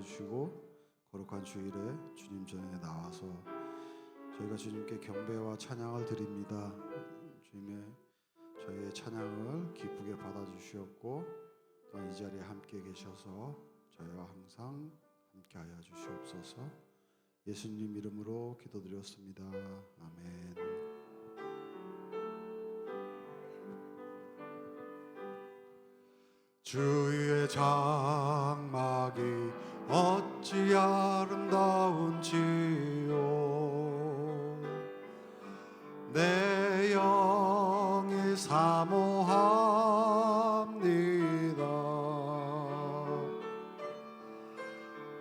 주시고 거룩한 주일에 주님 전에 나와서 저희가 주님께 경배와 찬양을 드립니다. 주님의 저희의 찬양을 기쁘게 받아주시옵고 또한 이 자리에 함께 계셔서 저희와 항상 함께하여 주시옵소서. 예수님 이름으로 기도드렸습니다. 아멘. 주의 장막이 어찌 아름다운지요. 내 영이 사모합니다.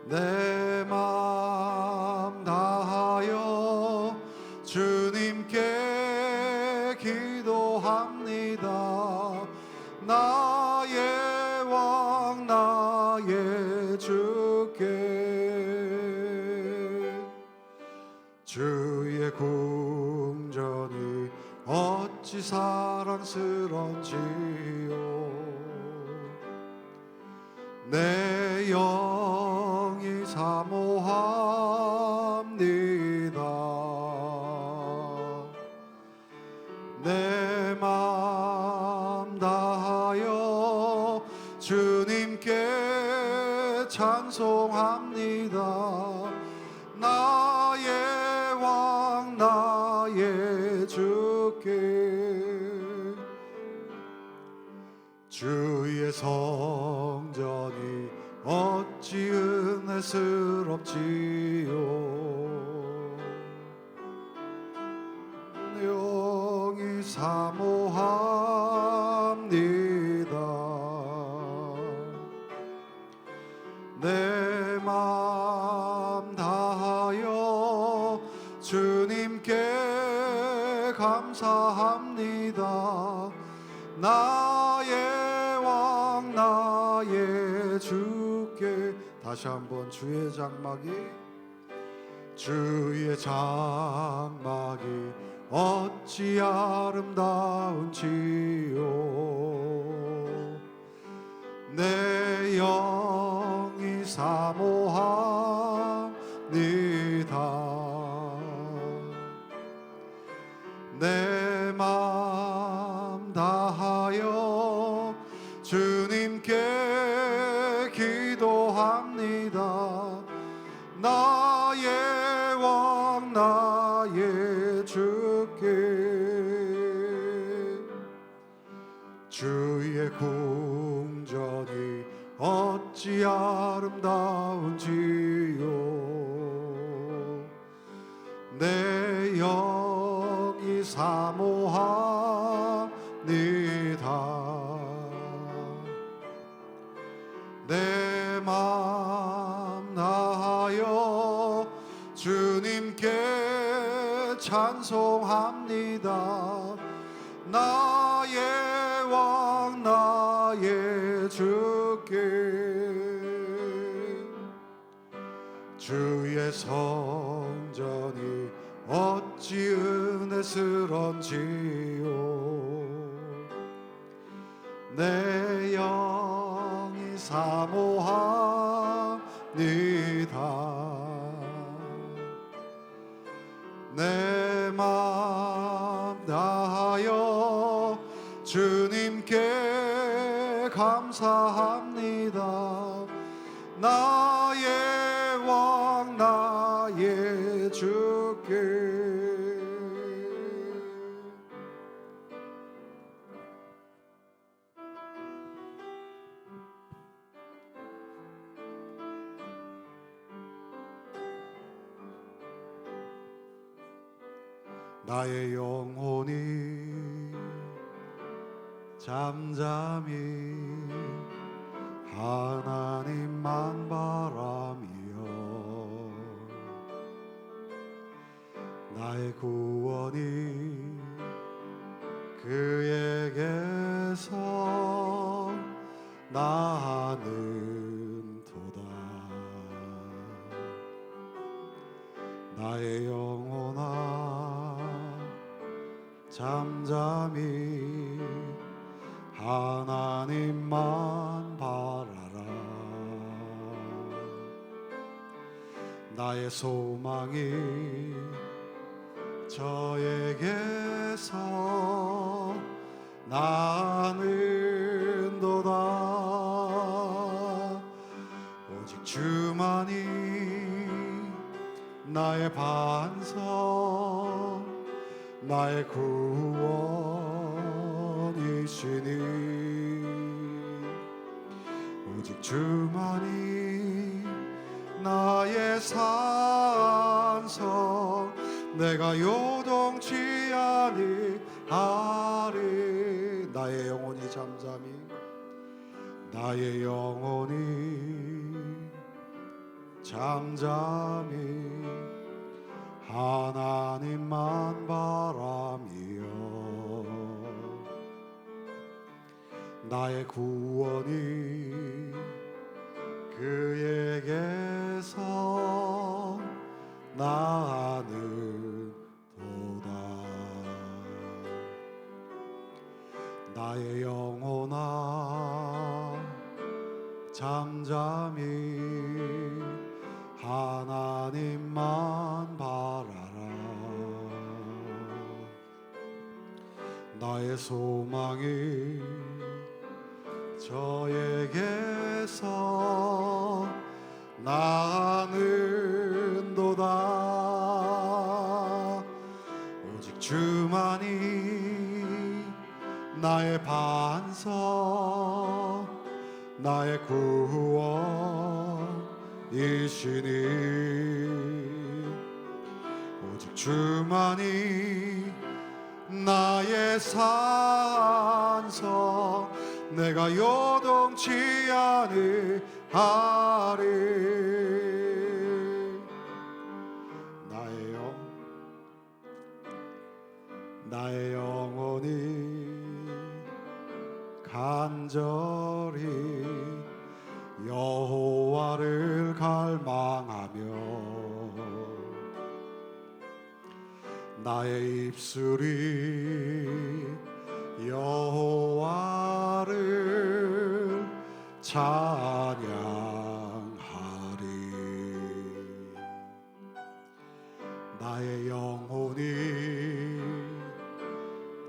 내 맘 다하여 주님께 기도합니다. 나의 왕 나의 주께 주의 궁전이 어찌 사랑스런지요. 내 영이 사모합니다. 내 맘 다하여 주님께 찬송합니다. 나의 왕 나의 주께 주의 성전이 어찌 은혜스럽지요. 영이 사모합니다. 내 맘 다하여 주님께 감사합니다. 나의 왕 나의 주께 다시 한번 주의 장막이 어찌 아름다운지요. 내 영이 사모합니다. 내 맘 다하여 주님께 기도합니다. 나의 왕 나의 주께 주의 궁전이 어찌 아름다운지요. 내 영이 사모합니다. 내 맘 다하여 주님께 찬송합니다. 나의 왕 나의 주께 주의 성전이 어찌 은혜스런지요. 내 영이 사모합니다. 내 맘 다하여 주님께 감사합니다. 나의 왕 나의 주께 나의 영혼이 잠잠히 하나님만 바라며 나의 구원이 그에게서 나는 도다. 나의 영혼아 잠잠히 하나님만 바라라. 나의 소망이 저에게서 나는도다. 오직 주만이 나의 반석, 나의 구원이시니. 오직 주만이 나의 산성, 내가 요동치 아니하리. 나의 영혼이 잠잠히, 나의 영혼이 잠잠히 하나님만 바라며, 나의 구원이 그에게서 나는도다. 나의 영혼아 잠잠히 하나님만 바라라. 나의 소망이 저에게서 나는도다. 오직 주만이 나의 반석, 나의 구원이시니. 오직 주만이 나의 산성, 내가 요동치 아니하리. 나의 영혼이 간절히 여호와를 갈망하며, 나의 입술이 여호와를 찬양하리. 나의 영혼이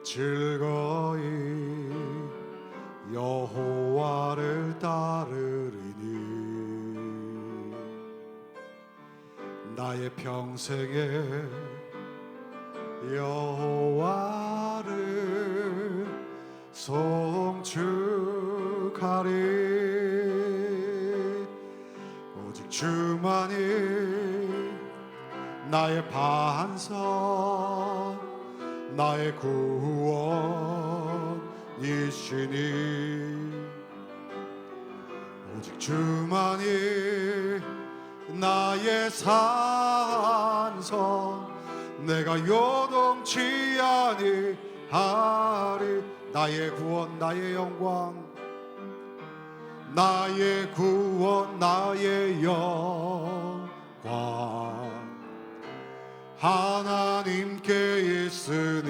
즐거이 여호와를 따르리니. 나의 평생에 여호와를 송축하리. 오직 주만이 나의 반석, 나의 구원이시니. 오직 주만이 나의 산성, 내가 요동치 아니하리. 나의 구원, 나의 영광, 나의 구원, 나의 영광 하나님께 있으니.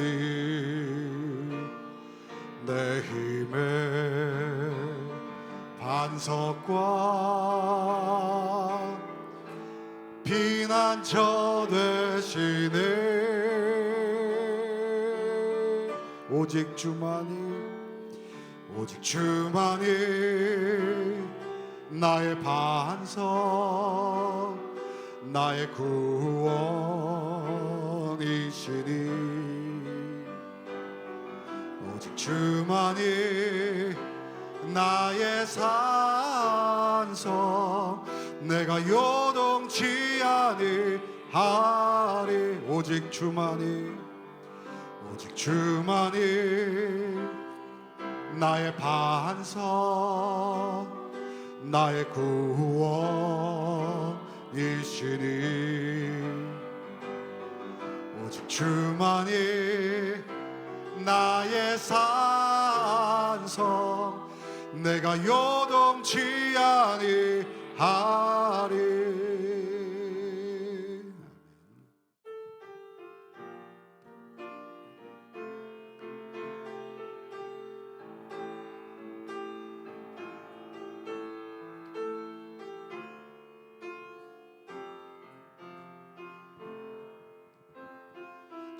내 힘의 반석과 피난처 되시네. 오직 주만이, 오직 주만이 나의 반석, 나의 구원이시니. 오직 주만이 나의 산성, 내가 요동치 아니하리. 오직 주만이, 오직 주만이 나의 반석, 나의 구원이시니. 오직 주만이 나의 산성, 내가 요동치 아니하리.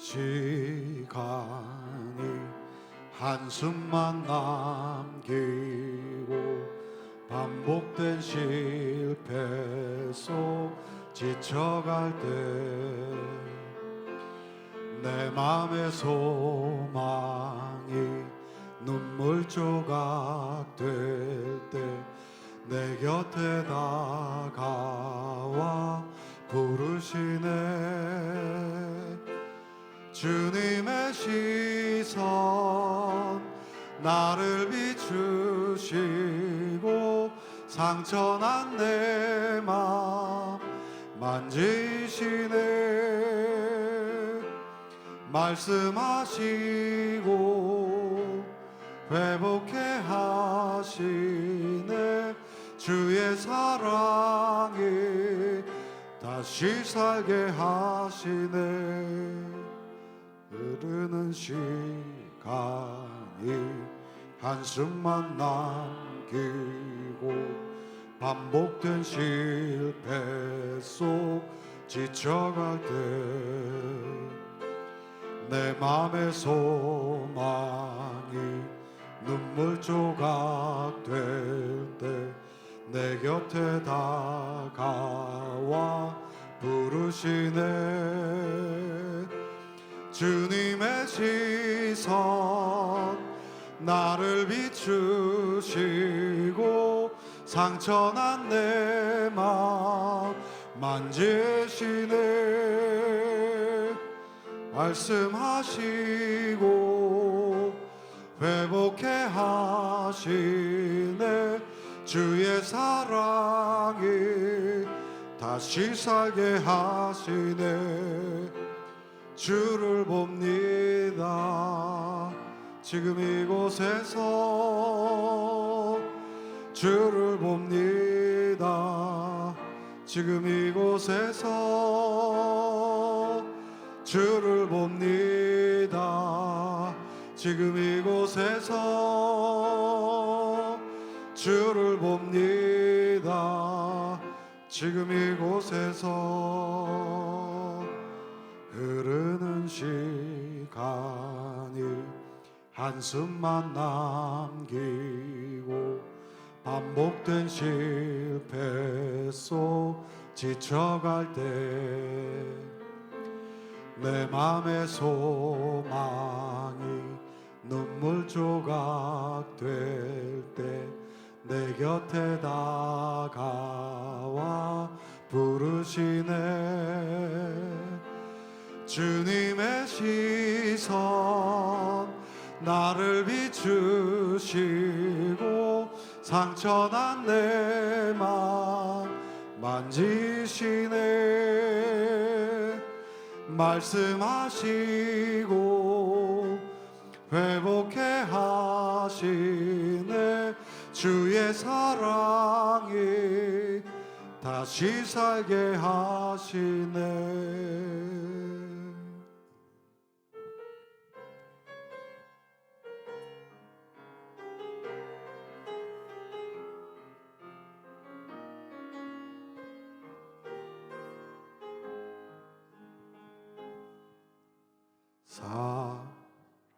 시간이 한숨만 남기고 반복된 실패 속 지쳐갈 때 내 맘의 소망이 눈물 조각 될 때 내 곁에 다가와 부르시네. 주님의 시선 나를 비추시고 상처난 내 맘 만지시네. 말씀하시고 회복해 하시네. 주의 사랑이 다시 살게 하시네. 흐르는 시간이 한숨만 남기고 반복된 실패 속 지쳐갈 때 내 맘의 소망이 눈물 조각 될 때 내 곁에 다가와 부르시네. 주님의 시선 나를 비추시고 상처난 내 맘 만지시네. 말씀하시고 회복해 하시네. 주의 사랑이 다시 살게 하시네. 주를 봅니다. 지금 이곳에서 주를 봅니다. 지금 이곳에서 주를 봅니다. 지금 이곳에서 주를 봅니다. 지금 이곳에서 흐르는 시간이 한숨만 남기고 반복된 실패 속 지쳐갈 때 내 맘의 소망이 눈물 조각 될 때 내 곁에 다가와 부르시네. 주님의 시선 나를 비추시고 상처난 내 맘 만지시네. 말씀하시고 회복해 하시네. 주의 사랑이 다시 살게 하시네.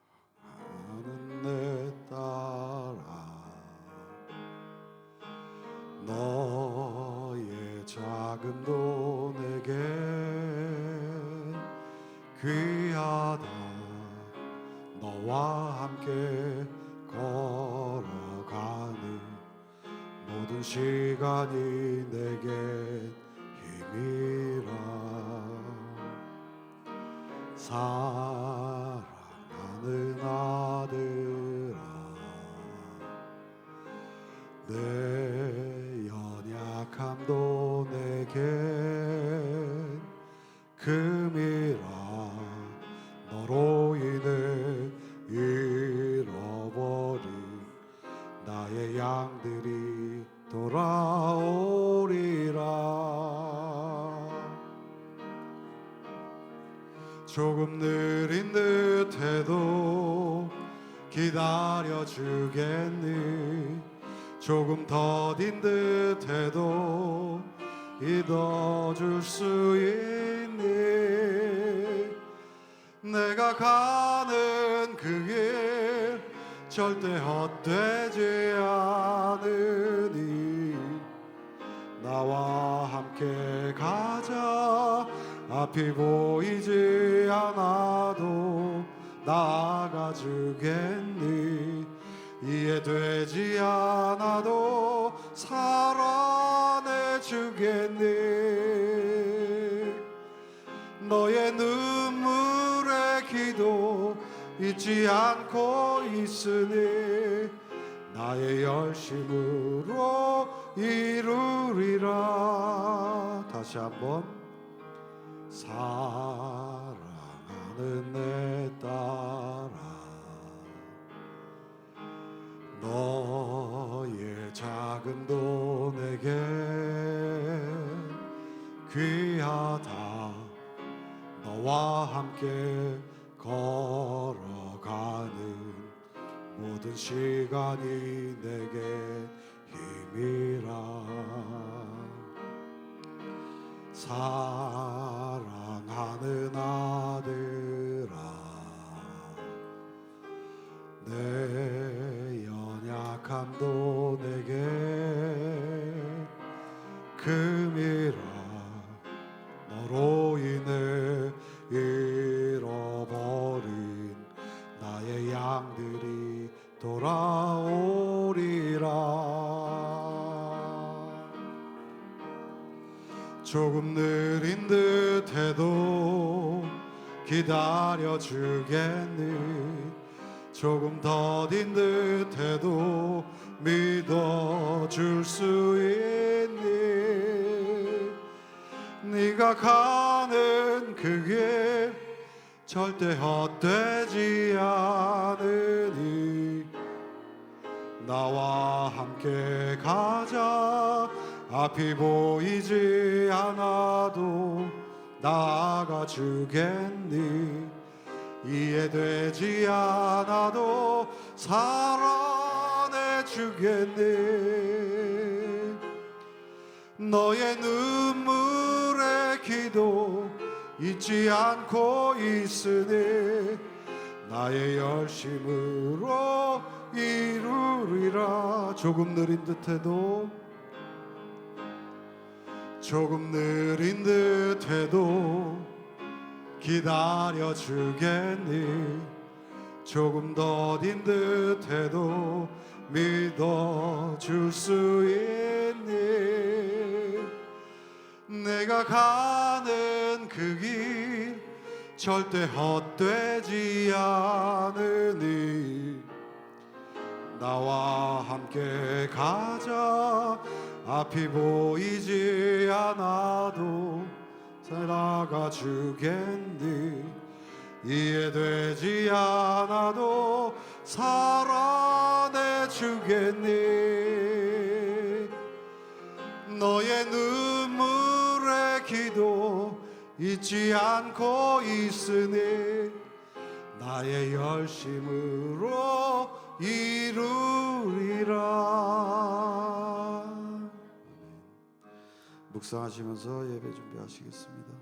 사랑하는 내 딸아, 너의 작음도 내게 귀하다. 너와 함께 걸어가는 모든 시간이 내겐 힘이라. 사랑하는 아들아, 내 연약함도 내겐 금이라. 너로 인해 잃어버린 나의 양들이 돌아오리라. 조금 느린 듯해도 기다려주겠니? 조금 더딘 듯해도 믿어줄 수 있니? 내가 가는 그 길 절대 헛되지 않으니 나와 함께 가자. 앞이 보이지 않아도 나아가 주겠니. 이해되지 않아도 살아내 주겠니. 너의 눈물의 기도 잊지 않고 있으니 나의 열심으로 이루리라. 다시 한번. 사랑하는 내 딸아, 너의 작은도 내게 귀하다. 너와 함께 걸어가는 모든 시간이 내게 힘이라. 사랑하는 아들아, 내 연약함도 내게 금이라. 너로 인해 잃어버린 나의 양들이 돌아오리라. 조금 느린 듯해도 기다려 주겠니. 조금 더딘 듯해도 믿어줄 수 있니. 네가 가는 그 길 절대 헛되지 않으니 나와 함께 가자. 앞이 보이지 않아도 나아가 주겠니. 이해되지 않아도 살아내 주겠니. 너의 눈물의 기도 잊지 않고 있으니 나의 열심으로 이루리라. 조금 느린 듯해도 조금 느린 듯해도 기다려 주겠니. 조금 더딘 듯해도 믿어줄 수 있니. 내가 가는 그 길 절대 헛되지 않으니 나와 함께 가자. 앞이 보이지 않아도 살아가 주겠니. 이해되지 않아도 살아내 주겠니. 너의 눈물의 기도 잊지 않고 있으니 나의 열심으로 이루리라. 묵상하시면서 예배 준비하시겠습니다.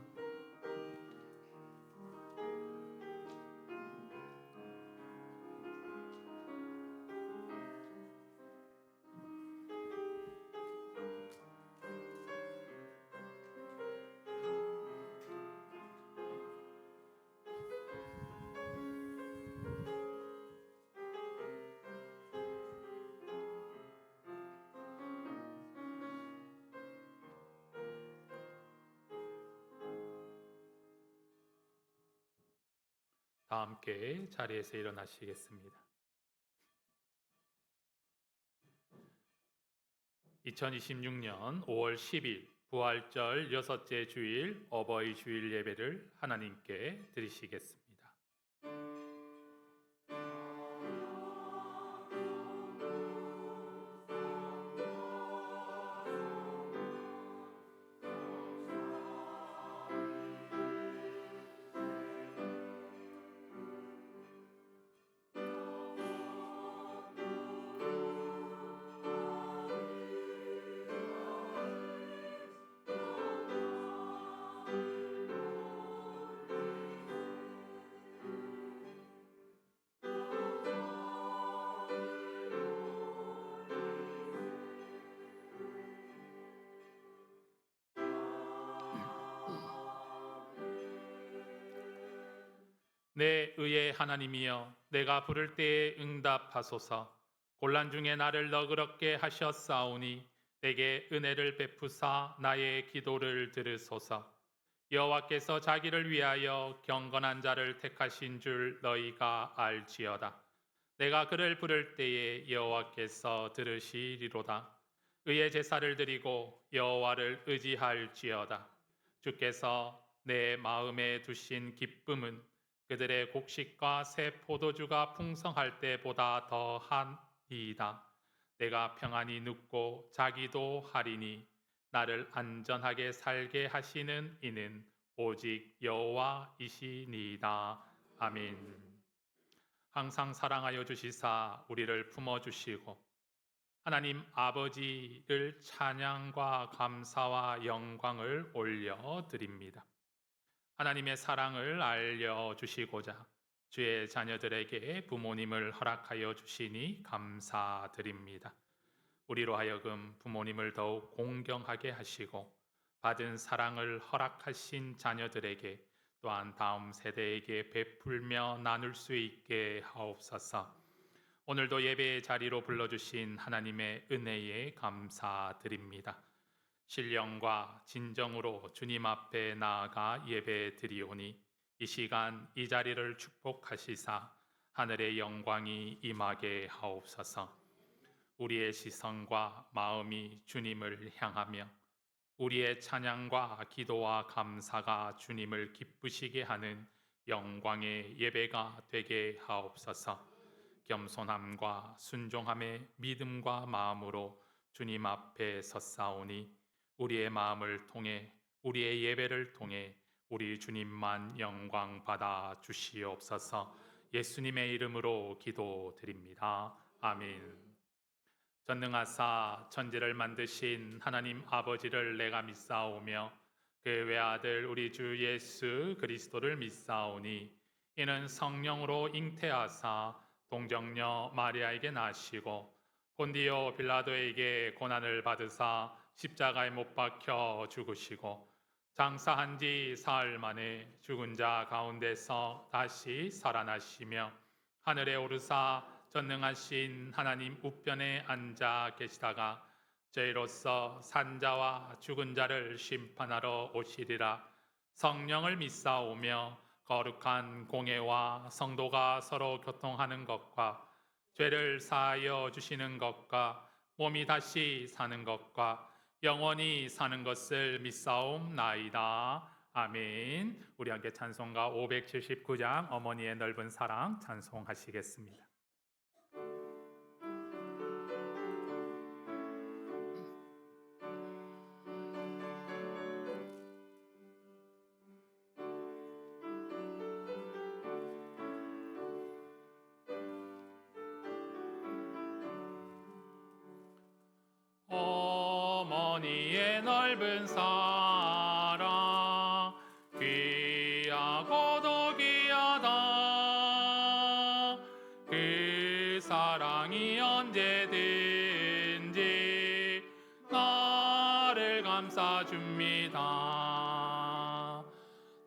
다 함께 자리에서 일어나시겠습니다. 2026년 5월 10일 부활절 여섯째 주일 어버이 주일 예배를 하나님께 드리시겠습니다. 내 의의 하나님이여, 내가 부를 때에 응답하소서. 곤란 중에 나를 너그럽게 하셨사오니 내게 은혜를 베푸사 나의 기도를 들으소서. 여호와께서 자기를 위하여 경건한 자를 택하신 줄 너희가 알지어다. 내가 그를 부를 때에 여호와께서 들으시리로다. 의의 제사를 드리고 여호와를 의지할지어다. 주께서 내 마음에 두신 기쁨은 그들의 곡식과 새 포도주가 풍성할 때보다 더하니이다. 내가 평안히 눕고 자기도 하리니 나를 안전하게 살게 하시는 이는 오직 여호와이시니이다. 아멘. 항상 사랑하여 주시사 우리를 품어 주시고 하나님 아버지를 찬양과 감사와 영광을 올려 드립니다. 하나님의 사랑을 알려 주시고자 주의 자녀들에게 부모님을 허락하여 주시니 감사드립니다. 우리로 하여금 부모님을 더욱 공경하게 하시고 받은 사랑을 허락하신 자녀들에게 또한 다음 세대에게 베풀며 나눌 수 있게 하옵소서. 오늘도 예배의 자리로 불러주신 하나님의 은혜에 감사드립니다. 신령과 진정으로 주님 앞에 나아가 예배 드리오니 이 시간 이 자리를 축복하시사 하늘의 영광이 임하게 하옵소서. 우리의 시선과 마음이 주님을 향하며 우리의 찬양과 기도와 감사가 주님을 기쁘시게 하는 영광의 예배가 되게 하옵소서. 겸손함과 순종함의 믿음과 마음으로 주님 앞에 섰사오니 우리의 마음을 통해 우리의 예배를 통해 우리 주님만 영광 받아 주시옵소서. 예수님의 이름으로 기도드립니다. 아멘. 전능하사 천지를 만드신 하나님 아버지를 내가 믿사오며 그 외아들 우리 주 예수 그리스도를 믿사오니 이는 성령으로 잉태하사 동정녀 마리아에게 나시고 본디오 빌라도에게 고난을 받으사 십자가에 못 박혀 죽으시고 장사한 지 사흘 만에 죽은 자 가운데서 다시 살아나시며 하늘에 오르사 전능하신 하나님 우편에 앉아 계시다가 저희로서 산자와 죽은 자를 심판하러 오시리라. 성령을 믿사오며 거룩한 공예와 성도가 서로 교통하는 것과 죄를 사하여 주시는 것과 몸이 다시 사는 것과 영원히 사는 것을 믿사옵나이다. 아멘. 우리 함께 찬송가 579장 어머니의 넓은 사랑 찬송하시겠습니다. 어머니의 넓은 사랑 귀하고도 귀하다. 그 사랑이 언제든지 나를 감싸줍니다.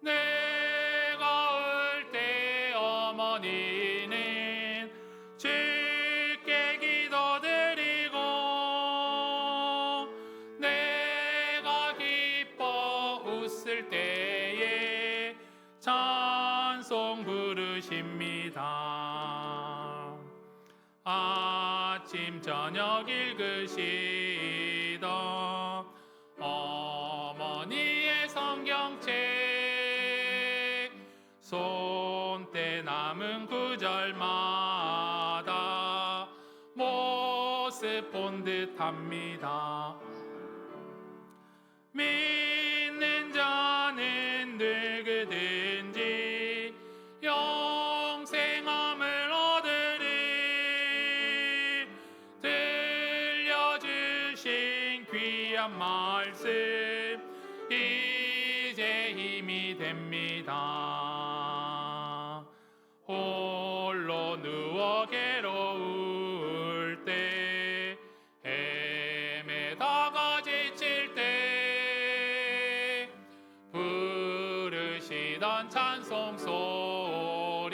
내가 올 때 어머니는 주께 기도드리고 내가 기뻐 웃을 때에 찬송 부르십니다. 아침 저녁 읽으시던 어머니의 성경책 손때 남은 구절마다 모습 본 듯합니다. 믿는 자는 누구든지 영생함을 얻으리. 들려주신 귀한 말씀 이제 힘이 됩니다. 홀로 누워 괴로울 때 헤매다가 지칠 때 부르시던 찬송 소리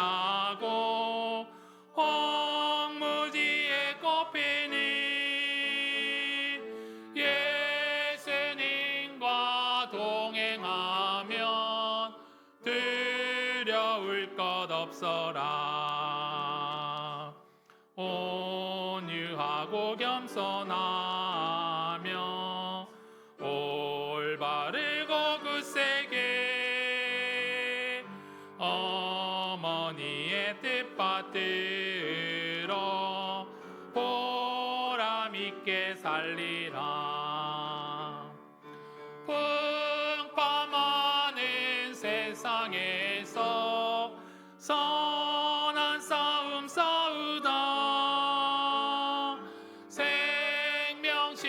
살리라고 황무지에 꼽히니 예수님과 동행하면 두려울 것 없어라. 온유하고 겸손하며 올바르고 굳세게 어머니의 뜻 받들어 보람 있게 살리라. 풍파많은 세상에서 선한 싸움 싸우다 생명신에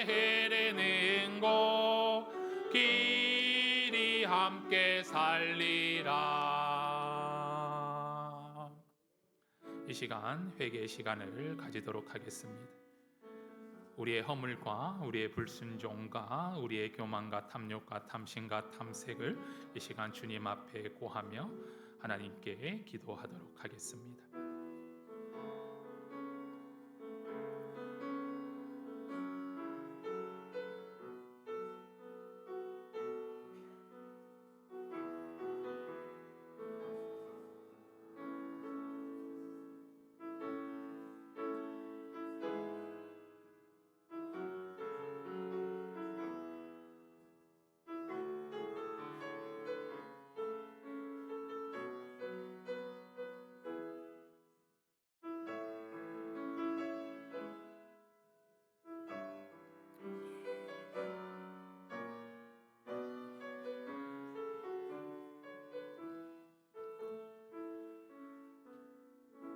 흐르는 곳 길이 함께 살리라. 이 시간 회개의 시간을 가지도록 하겠습니다. 우리의 허물과 우리의 불순종과 우리의 교만과 탐욕과 탐심과 탐색을 이 시간 주님 앞에 고하며 하나님께 기도하도록 하겠습니다.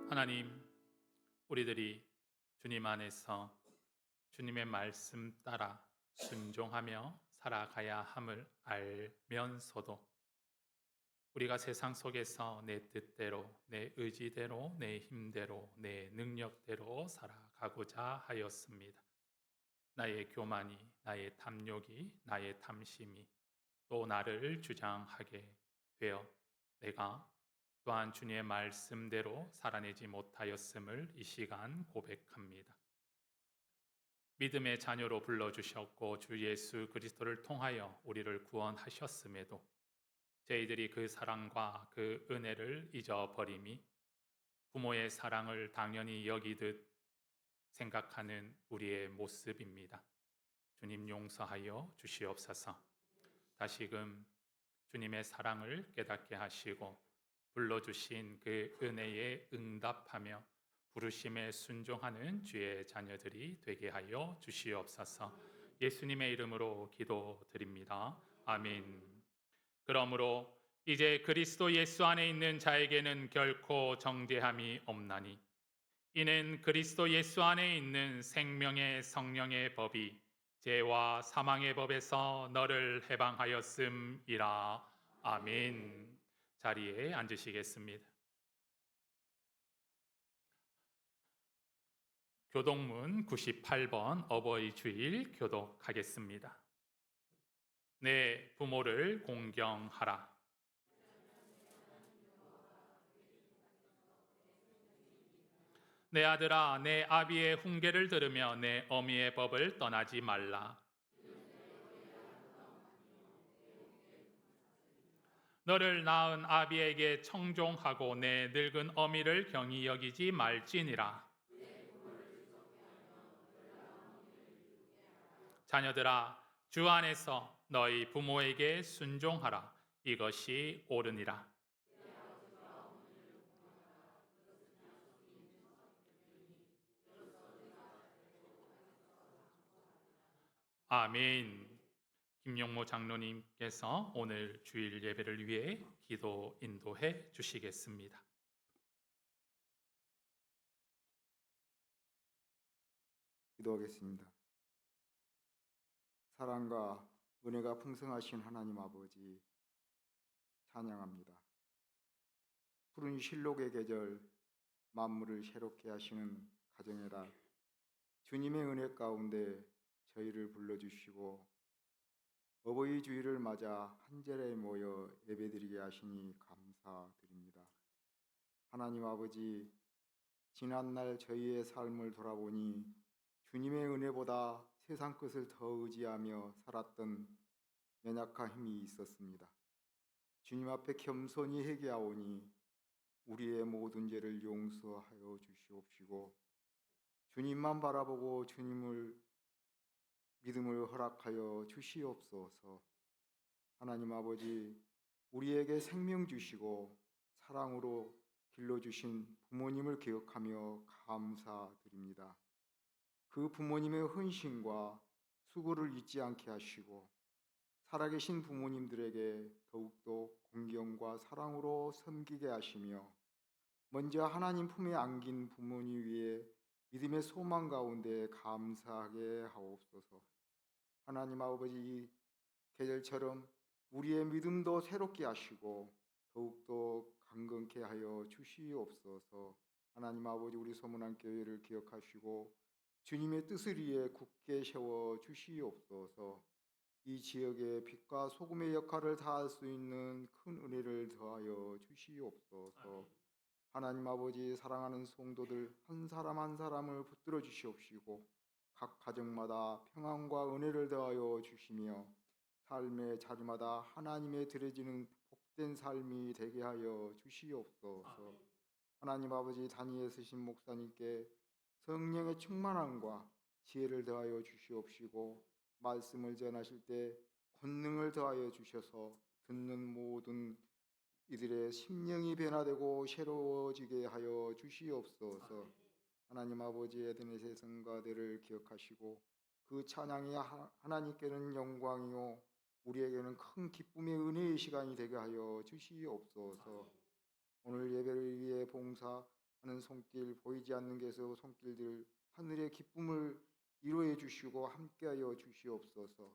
하나님, 우리들이 주님 안에서 주님의 말씀 따라 순종하며 살아가야 함을 알면서도 우리가 세상 속에서 내 뜻대로, 내 의지대로, 내 힘대로, 내 능력대로 살아가고자 하였습니다. 나의 교만이, 나의 탐욕이, 나의 탐심이 또 나를 주장하게 되어 내가 또한 주님의 말씀대로 살아내지 못하였음을 이 시간 고백합니다. 믿음의 자녀로 불러주셨고 주 예수 그리스도를 통하여 우리를 구원하셨음에도 저희들이 그 사랑과 그 은혜를 잊어버림이 부모의 사랑을 당연히 여기듯 생각하는 우리의 모습입니다. 주님 용서하여 주시옵소서. 다시금 주님의 사랑을 깨닫게 하시고 불러주신 그 은혜에 응답하며 부르심에 순종하는 주의 자녀들이 되게 하여 주시옵소서. 예수님의 이름으로 기도드립니다. 아멘. 그러므로 이제 그리스도 예수 안에 있는 자에게는 결코 정죄함이 없나니 이는 그리스도 예수 안에 있는 생명의 성령의 법이 죄와 사망의 법에서 너를 해방하였음이라. 아멘. 자리에 앉으시겠습니다. 교독문 98번 어버이 주일 교독하겠습니다. 내 부모를 공경하라. 내 아들아, 내 아비의 훈계를 들으며 내 어미의 법을 떠나지 말라. 너를 낳은 아비에게 청종하고 내 늙은 어미를 경히 여기지 말지니라. 자녀들아, 주 안에서 너희 부모에게 순종하라. 이것이 옳으니라. 아멘. 김용모 장로님께서 오늘 주일 예배를 위해 기도 인도해 주시겠습니다. 기도하겠습니다. 사랑과 은혜가 풍성하신 하나님 아버지 찬양합니다. 푸른 실록의 계절 만물을 새롭게 하시는 가정의 날 주님의 은혜 가운데 저희를 불러주시고 어버이 주일을 맞아 한절에 모여 예배드리게 하시니 감사드립니다. 하나님 아버지, 지난날 저희의 삶을 돌아보니 주님의 은혜보다 세상 것을 더 의지하며 살았던 연약한 힘이 있었습니다. 주님 앞에 겸손히 회개하오니 우리의 모든 죄를 용서하여 주시옵시고 주님만 바라보고 주님을 믿음을 허락하여 주시옵소서. 하나님 아버지, 우리에게 생명 주시고 사랑으로 길러주신 부모님을 기억하며 감사드립니다. 그 부모님의 헌신과 수고를 잊지 않게 하시고 살아계신 부모님들에게 더욱더 공경과 사랑으로 섬기게 하시며 먼저 하나님 품에 안긴 부모님 위에 믿음의 소망 가운데 감사하게 하옵소서. 하나님 아버지, 이 계절처럼 우리의 믿음도 새롭게 하시고 더욱더 강건케 하여 주시옵소서. 하나님 아버지, 우리 소문안 교회를 기억하시고 주님의 뜻을 위해 굳게 세워 주시옵소서. 이 지역의 빛과 소금의 역할을 다할 수 있는 큰 은혜를 더하여 주시옵소서. 하나님 아버지, 사랑하는 성도들 한 사람 한 사람을 붙들어 주시옵시고 각 가정마다 평안과 은혜를 더하여 주시며 삶의 자리마다 하나님의 드려지는 복된 삶이 되게 하여 주시옵소서. 하나님 아버지, 단위에 서신 목사님께 성령의 충만함과 지혜를 더하여 주시옵시고 말씀을 전하실 때 권능을 더하여 주셔서 듣는 모든 이들의 심령이 변화되고 새로워지게 하여 주시옵소서. 하나님 아버지, 에덴의 성가대를 기억하시고 그 찬양이 하나님께는 영광이요 우리에게는 큰 기쁨의 은혜의 시간이 되게 하여 주시옵소서. 오늘 예배를 위해 봉사하는 손길, 보이지 않는 곳에서 손길들 하늘의 기쁨을 이루어 주시고 함께하여 주시옵소서.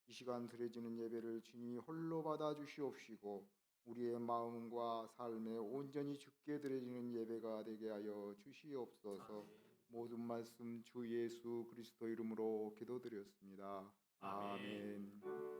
이 시간 드려지는 예배를 주님이 홀로 받아 주시옵시고 우리의 마음과 삶에 온전히 주께 드려지는 예배가 되게 하여 주시옵소서. 모든 말씀 주 예수 그리스도 이름으로 기도드렸습니다. 아멘.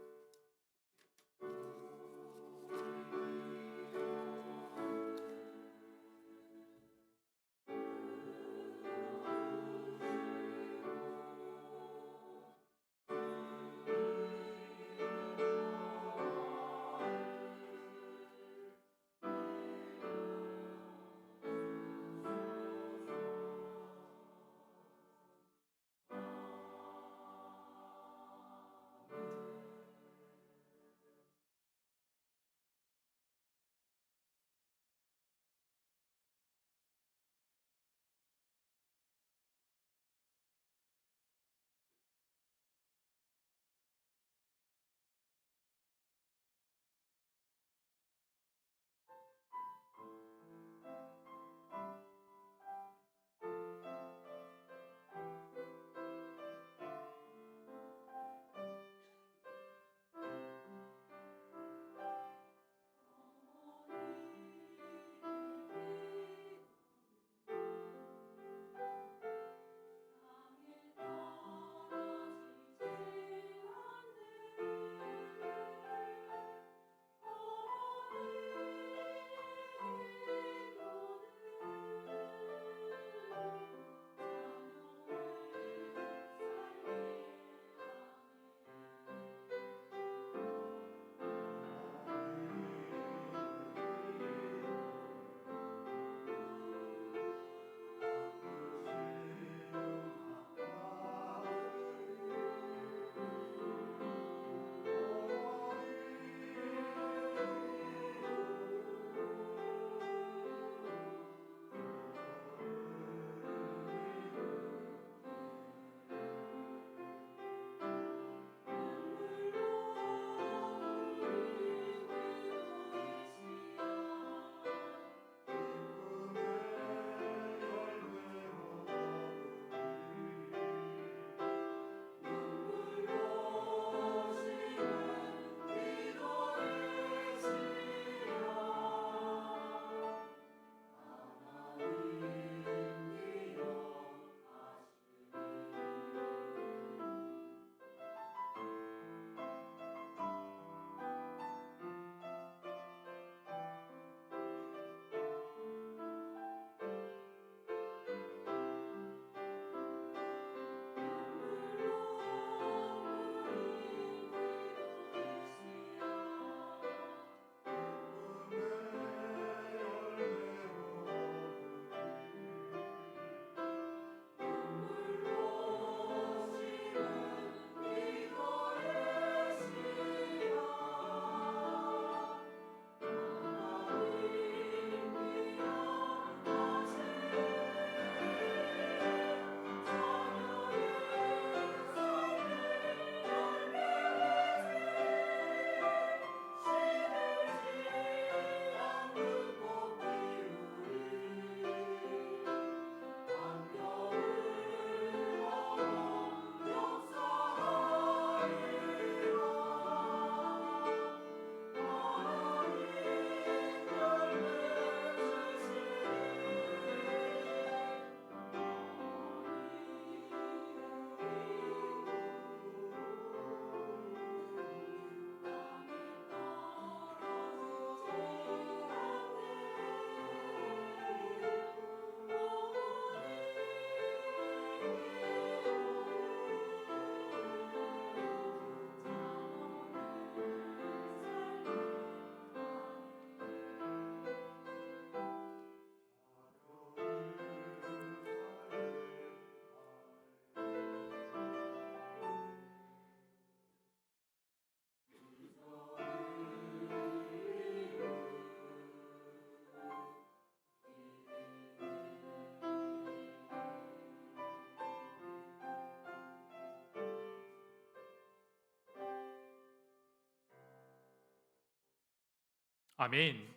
아멘.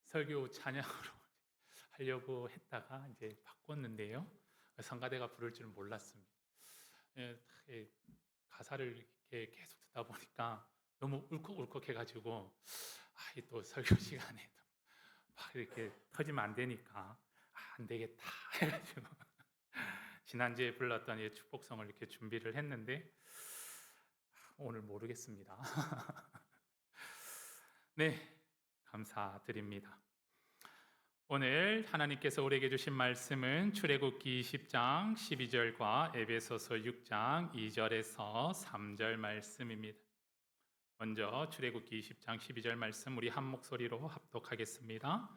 설교 찬양으로 하려고 했다가 이제 바꿨는데요. 성가대가 부를 줄은 몰랐습니다. 예, 가사를 이렇게 계속 듣다 보니까 너무 울컥울컥해가지고 또 설교 시간에 막 이렇게 터지면 안 되니까 안 되겠다 해가지고 지난주에 불렀던 이 축복성을 이렇게 준비를 했는데 오늘 모르겠습니다. 네, 감사드립니다. 오늘 하나님께서 우리에게 주신 말씀은 출애굽기 10장 12절과 에베소서 6장 2절에서 3절 말씀입니다. 먼저 출애굽기 10장 12절 말씀 우리 한 목소리로 합독하겠습니다.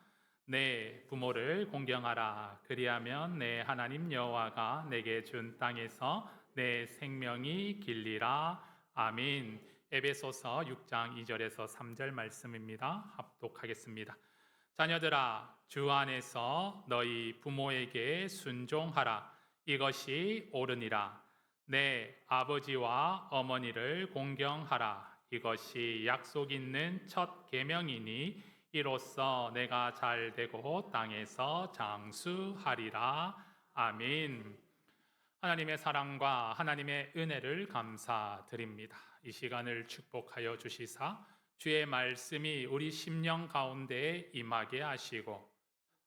내 부모를 공경하라. 그리하면 내 하나님 여호와가 내게 준 땅에서 내 생명이 길리라. 아멘. 에베소서 6장 2절에서 3절 말씀입니다. 합독하겠습니다. 자녀들아, 주 안에서 너희 부모에게 순종하라. 이것이 옳으니라. 내 아버지와 어머니를 공경하라. 이것이 약속 있는 첫 계명이니 이로써 내가 잘 되고 땅에서 장수하리라. 아멘. 하나님의 사랑과 하나님의 은혜를 감사드립니다. 이 시간을 축복하여 주시사 주의 말씀이 우리 심령 가운데 임하게 하시고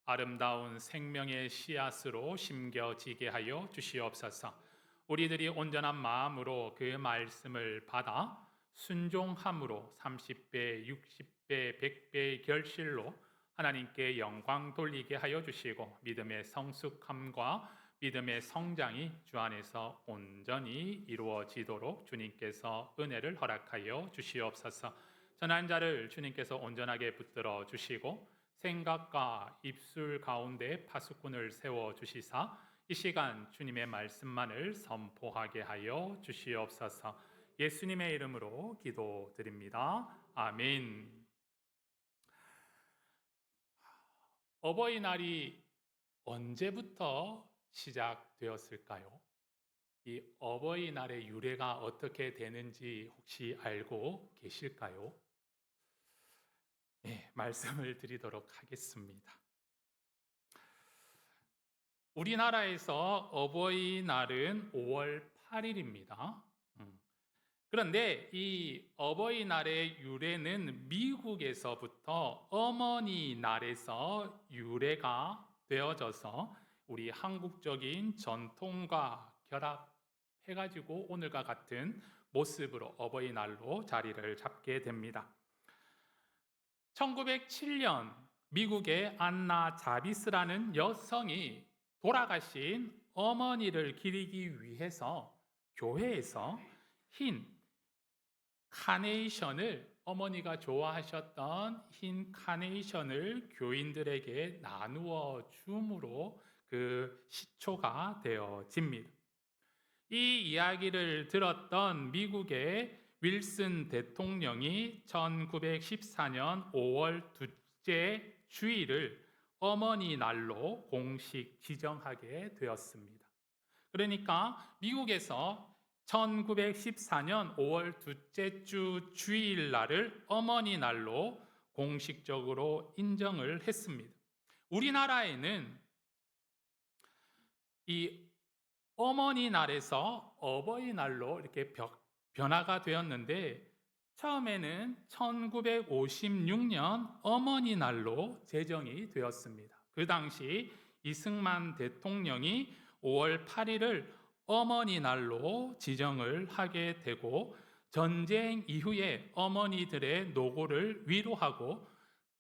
아름다운 생명의 씨앗으로 심겨지게 하여 주시옵소서. 우리들이 온전한 마음으로 그 말씀을 받아 순종함으로 30배, 60배, 100배의 결실로 하나님께 영광 돌리게 하여 주시고 믿음의 성숙함과 믿음의 성장이 주 안에서 온전히 이루어지도록 주님께서 은혜를 허락하여 주시옵소서. 전한 자를 주님께서 온전하게 붙들어 주시고 생각과 입술 가운데 파수꾼을 세워 주시사 이 시간 주님의 말씀만을 선포하게 하여 주시옵소서. 예수님의 이름으로 기도드립니다. 아멘. 어버이날이 언제부터 시작되었을까요? 이 어버이날의 유래가 어떻게 되는지 혹시 알고 계실까요? 네, 말씀을 드리도록 하겠습니다. 우리나라에서 어버이날은 5월 8일입니다. 그런데 이 어버이날의 유래는 미국에서부터 어머니날에서 유래가 되어져서 우리 한국적인 전통과 결합해가지고 오늘과 같은 모습으로 어버이날로 자리를 잡게 됩니다. 1907년 미국의 안나 자비스라는 여성이 돌아가신 어머니를 기리기 위해서 교회에서 흰 카네이션을 어머니가 좋아하셨던 흰 카네이션을 교인들에게 나누어 줌으로 그 시초가 되어집니다. 이 이야기를 들었던 미국의 윌슨 대통령이 1914년 5월 둘째 주일을 어머니 날로 공식 지정하게 되었습니다. 그러니까 미국에서 1914년 5월 둘째 주 주일날을 어머니 날로 공식적으로 인정을 했습니다. 우리나라에는 이 어머니 날에서 어버이날로 이렇게 변화가 되었는데 처음에는 1956년 어머니 날로 제정이 되었습니다. 그 당시 이승만 대통령이 5월 8일을 어머니 날로 지정을 하게 되고 전쟁 이후에 어머니들의 노고를 위로하고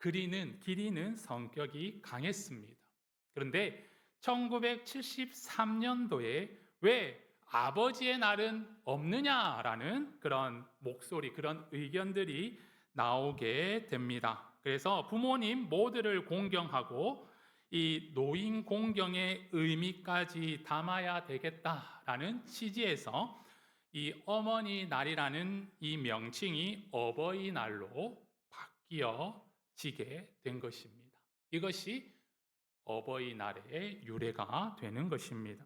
기리는 성격이 강했습니다. 그런데 1973년도에 왜 아버지의 날은 없느냐라는 그런 목소리, 그런 의견들이 나오게 됩니다. 그래서 부모님 모두를 공경하고 이 노인 공경의 의미까지 담아야 되겠다라는 취지에서 이 어머니 날이라는 이 명칭이 어버이날로 바뀌어지게 된 것입니다. 이것이 어버이날의 유래가 되는 것입니다.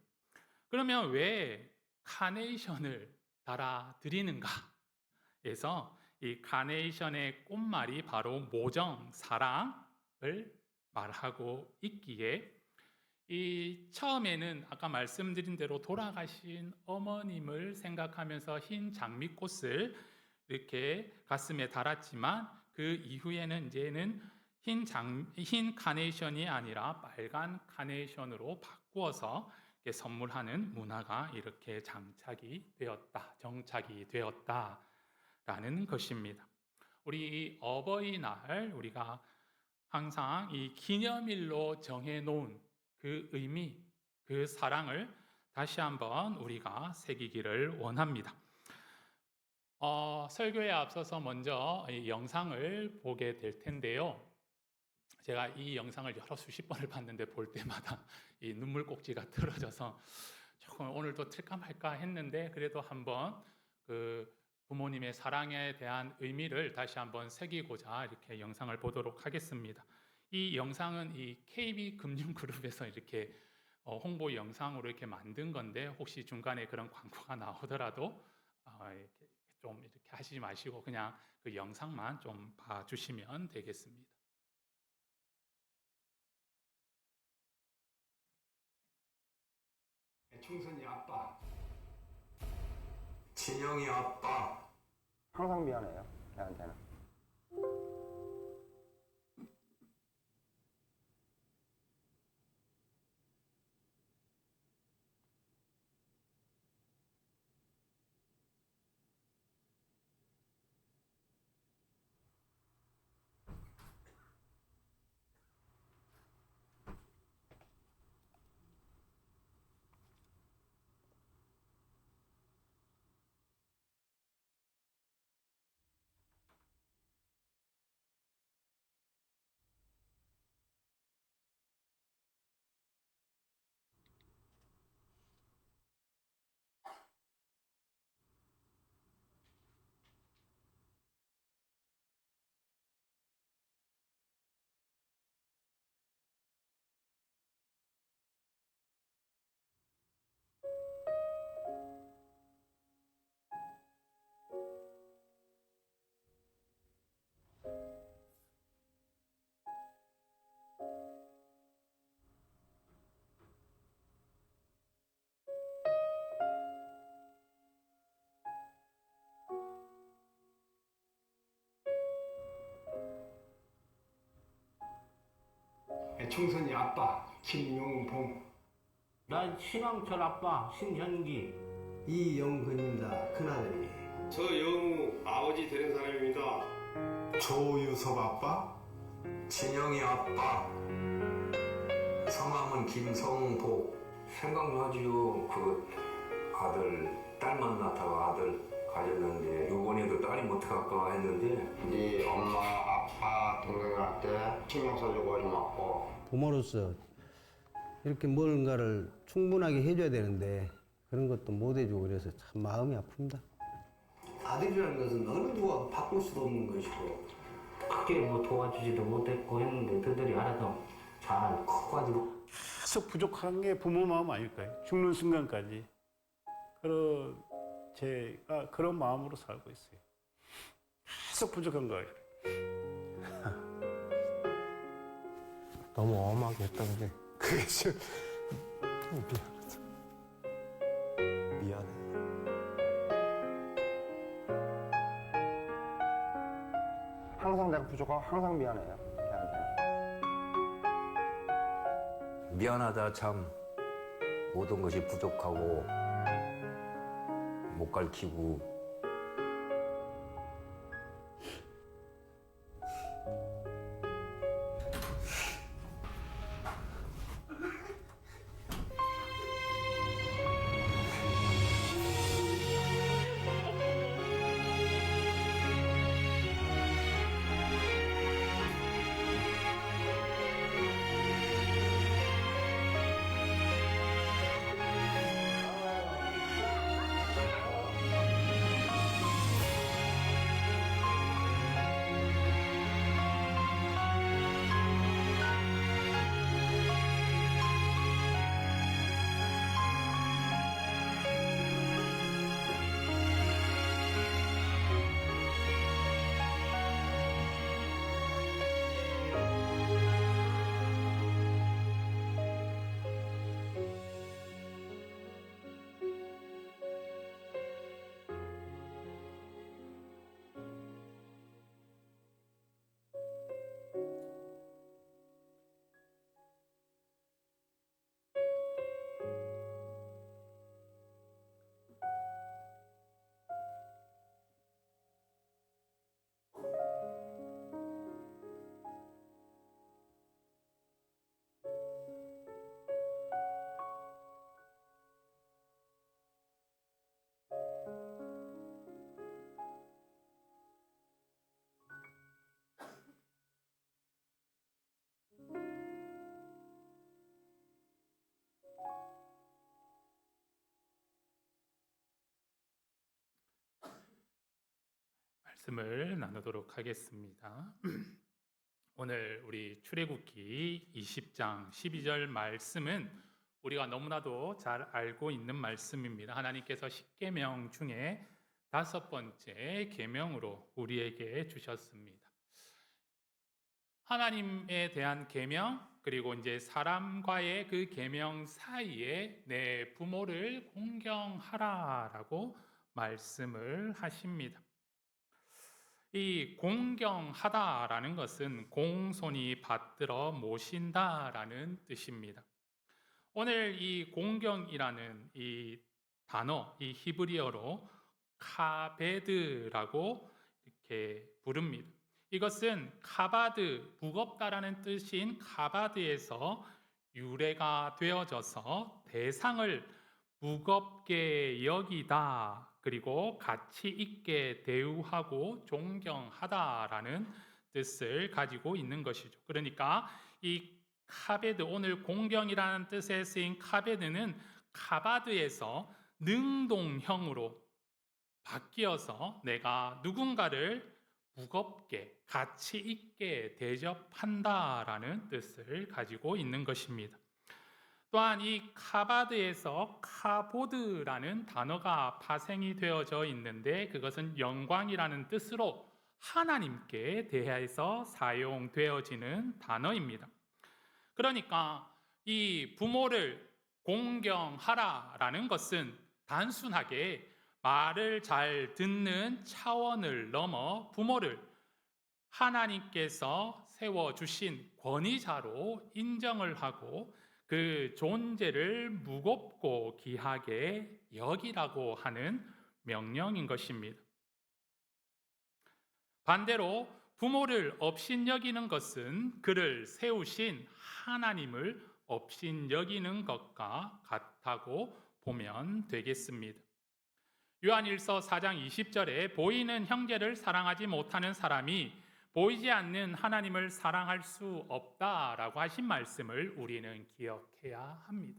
그러면 왜 카네이션을 달아드리는가? 에서 이 카네이션의 꽃말이 바로 모정, 사랑을 말하고 있기에 이 처음에는 아까 말씀드린 대로 돌아가신 어머님을 생각하면서 흰 장미꽃을 이렇게 가슴에 달았지만 그 이후에는 이제는 흰 카네이션이 아니라 빨간 카네이션으로 바꾸어서 이렇게 선물하는 문화가 이렇게 정착이 되었다라는 것입니다. 우리 어버이날 우리가 항상 이 기념일로 정해놓은 그 의미, 그 사랑을 다시 한번 우리가 새기기를 원합니다. 설교에 앞서서 먼저 이 영상을 보게 될 텐데요. 제가 이 영상을 수십 번을 봤는데 볼 때마다 이 눈물 꼭지가 틀어져서 조금 오늘도 틀까 말까 했는데 그래도 한번 그 부모님의 사랑에 대한 의미를 다시 한번 새기고자 이렇게 영상을 보도록 하겠습니다. 이 영상은 이 KB금융그룹에서 이렇게 홍보 영상으로 이렇게 만든 건데 혹시 중간에 그런 광고가 나오더라도 이렇게 좀 이렇게 하시지 마시고 그냥 그 영상만 좀 봐주시면 되겠습니다. 충선이 아빠, 진영이 아빠. 항상 미안해요, 걔한테는. 충선이 아빠, 김용봉, 난 신왕철 아빠 신현기. 이영근입니다. 큰아들이. 저 영우 아버지 되는 사람입니다. 조유섭 아빠. 진영이 아빠. 성함은 김성복. 생각나지요. 그 아들 딸만 낳다가 아들 가졌는데 요번에도 딸이 못 갈까 했는데 네 엄마, 아빠, 동생한테 신경 써주고 고맙고. 부모로서 이렇게 뭔가를 충분하게 해줘야 되는데 그런 것도 못 해주고 그래서 참 마음이 아픕니다. 아들이라는 것은 어느 누가 바꿀 수도 없는 것이고. 크게 뭐 도와주지도 못했고 했는데 그들이 알아서 잘 커가지고. 계속 부족한 게 부모 마음 아닐까요? 죽는 순간까지. 제가 그런 마음으로 살고 있어요. 계속 부족한 거예요. 너무 엄하게 했던 게 그게 지금 미안해. 항상 내가 부족하고 항상 미안해요, 걔한테는. 미안하다 참. 모든 것이 부족하고 못 가르치고 말씀을 나누도록 하겠습니다. 오늘 우리 출애굽기 20장 12절 말씀은 우리가 너무나도 잘 알고 있는 말씀입니다. 하나님께서 10계명 중에 5번째 계명으로 우리에게 주셨습니다. 하나님에 대한 계명, 그리고 이제 사람과의 그 계명 사이에 내 부모를 공경하라라고 말씀을 하십니다. 이 공경하다라는 것은 공손히 받들어 모신다라는 뜻입니다. 오늘 이 공경이라는 이 단어, 이 히브리어로 카베드라고 이렇게 부릅니다. 이것은 카바드, 무겁다라는 뜻인 카바드에서 유래가 되어져서 대상을 무겁게 여기다, 그리고 가치 있게 대우하고 존경하다라는 뜻을 가지고 있는 것이죠. 그러니까 이 카베드, 오늘 공경이라는 뜻에 쓰인 카베드는 카바드에서 능동형으로 바뀌어서 내가 누군가를 무겁게 가치 있게 대접한다라는 뜻을 가지고 있는 것입니다. 또한 이 카바드에서 카보드라는 단어가 파생이 되어져 있는데 그것은 영광이라는 뜻으로 하나님께 대해서 사용되어지는 단어입니다. 그러니까 이 부모를 공경하라라는 것은 단순하게 말을 잘 듣는 차원을 넘어 부모를 하나님께서 세워주신 권위자로 인정을 하고 그 존재를 무겁고 귀하게 여기라고 하는 명령인 것입니다. 반대로 부모를 업신여기는 것은 그를 세우신 하나님을 업신여기는 것과 같다고 보면 되겠습니다. 요한일서 4장 20절에 보이는 형제를 사랑하지 못하는 사람이 보이지 않는 하나님을 사랑할 수 없다라고 하신 말씀을 우리는 기억해야 합니다.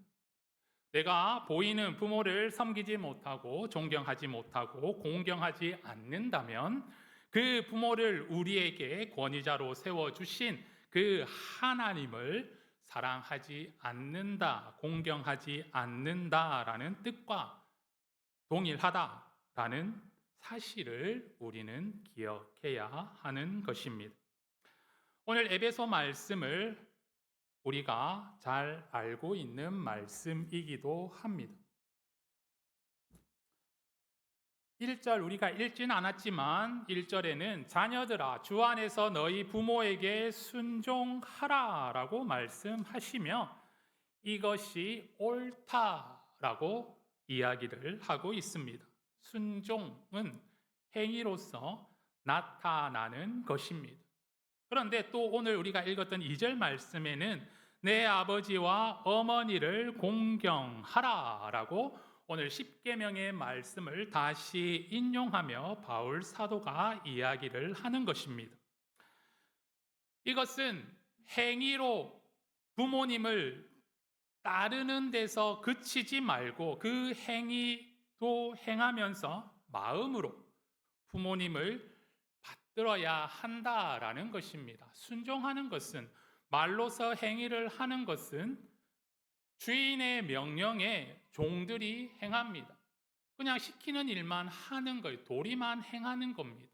내가 보이는 부모를 섬기지 못하고 존경하지 못하고 공경하지 않는다면 그 부모를 우리에게 권위자로 세워주신 그 하나님을 사랑하지 않는다, 공경하지 않는다라는 뜻과 동일하다라는 사실을 우리는 기억해야 하는 것입니다. 오늘 에베소 말씀을 우리가 잘 알고 있는 말씀이기도 합니다. 1절 우리가 읽지는 않았지만 1절에는 자녀들아 주 안에서 너희 부모에게 순종하라라고 말씀하시며 이것이 옳다라고 이야기를 하고 있습니다. 순종은 행위로서 나타나는 것입니다. 그런데 또 오늘 우리가 읽었던 2절 말씀에는 내 아버지와 어머니를 공경하라라고 오늘 10계명의 말씀을 다시 인용하며 바울 사도가 이야기를 하는 것입니다. 이것은 행위로 부모님을 따르는 데서 그치지 말고 그 행위도 행하면서 마음으로 부모님을 받들어야 한다라는 것입니다. 순종하는 것은, 말로서 행위를 하는 것은 주인의 명령에 종들이 행합니다. 그냥 시키는 일만 하는 거예요. 도리만 행하는 겁니다.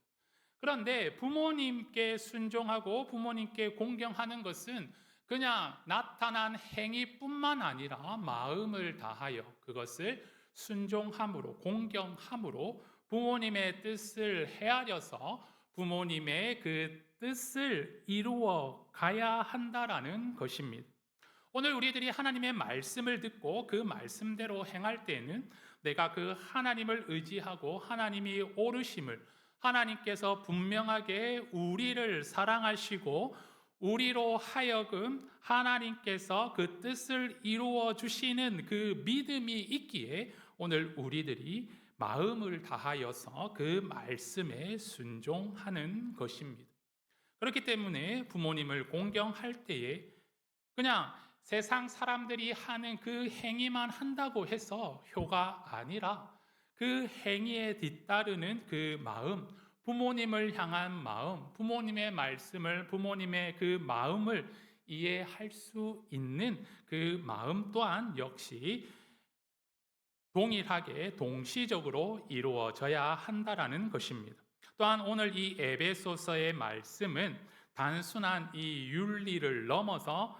그런데 부모님께 순종하고 부모님께 공경하는 것은 그냥 나타난 행위뿐만 아니라 마음을 다하여 그것을 순종함으로, 공경함으로 부모님의 뜻을 헤아려서 부모님의 그 뜻을 이루어 가야 한다라는 것입니다. 오늘 우리들이 하나님의 말씀을 듣고 그 말씀대로 행할 때에는 내가 그 하나님을 의지하고 하나님이 옳으심을, 하나님께서 분명하게 우리를 사랑하시고 우리로 하여금 하나님께서 그 뜻을 이루어 주시는 그 믿음이 있기에 오늘 우리들이 마음을 다하여서 그 말씀에 순종하는 것입니다. 그렇기 때문에 부모님을 공경할 때에 그냥 세상 사람들이 하는 그 행위만 한다고 해서 효가 아니라 그 행위에 뒤따르는 그 마음, 부모님을 향한 마음, 부모님의 말씀을, 부모님의 그 마음을 이해할 수 있는 그 마음 또한 역시 동일하게 동시적으로 이루어져야 한다라는 것입니다. 또한 오늘 이 에베소서의 말씀은 단순한 이 윤리를 넘어서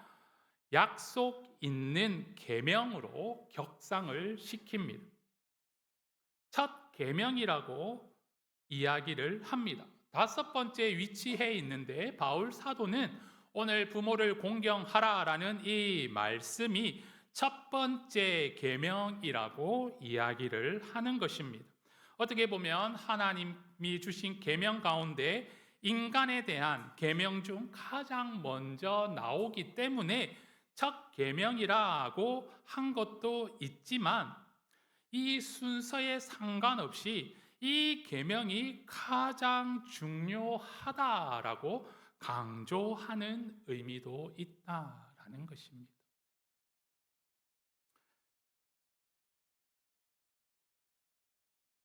약속 있는 계명으로 격상을 시킵니다. 첫 계명이라고 이야기를 합니다. 다섯 번째 위치해 있는데 바울 사도는 오늘 부모를 공경하라라는 이 말씀이 첫 번째 계명이라고 이야기를 하는 것입니다. 어떻게 보면 하나님이 주신 계명 가운데 인간에 대한 계명 중 가장 먼저 나오기 때문에 첫 계명이라고 한 것도 있지만 이 순서에 상관없이 이 계명이 가장 중요하다라고 강조하는 의미도 있다라는 것입니다.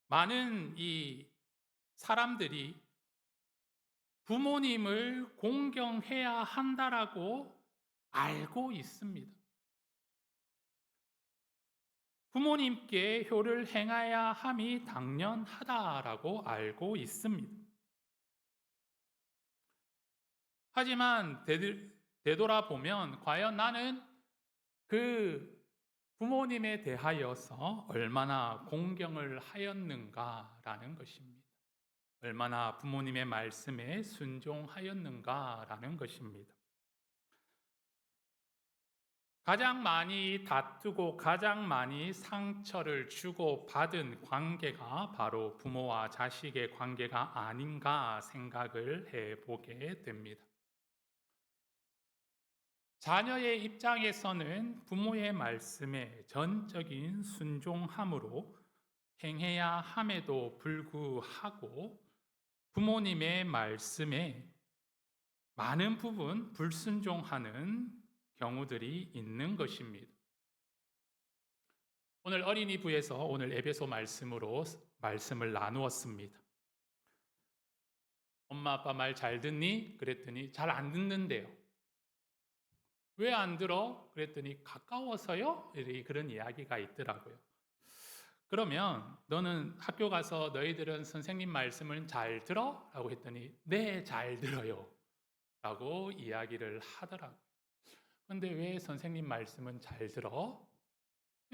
많은 이 사람들이 부모님을 공경해야 한다라고 알고 있습니다. 부모님께 효를 행해야 함이 당연하다라고 알고 있습니다. 하지만 되돌아보면 과연 나는 그 부모님에 대하여서 얼마나 공경을 하였는가라는 것입니다. 얼마나 부모님의 말씀에 순종하였는가라는 것입니다. 가장 많이 다투고 가장 많이 상처를 주고 받은 관계가 바로 부모와 자식의 관계가 아닌가 생각을 해보게 됩니다. 자녀의 입장에서는 부모의 말씀에 전적인 순종함으로 행해야 함에도 불구하고 부모님의 말씀에 많은 부분 불순종하는 경우들이 있는 것입니다. 오늘 어린이부에서 오늘 에베소 말씀으로 말씀을 나누었습니다. 엄마 아빠 말 잘 듣니? 그랬더니 잘 안 듣는데요. 왜 안 들어? 그랬더니 가까워서요? 그런 이야기가 있더라고요. 그러면 너는 학교 가서 너희들은 선생님 말씀을 잘 들어? 라고 했더니 네, 잘 들어요. 라고 이야기를 하더라고요. 그런데 왜 선생님 말씀은 잘 들어?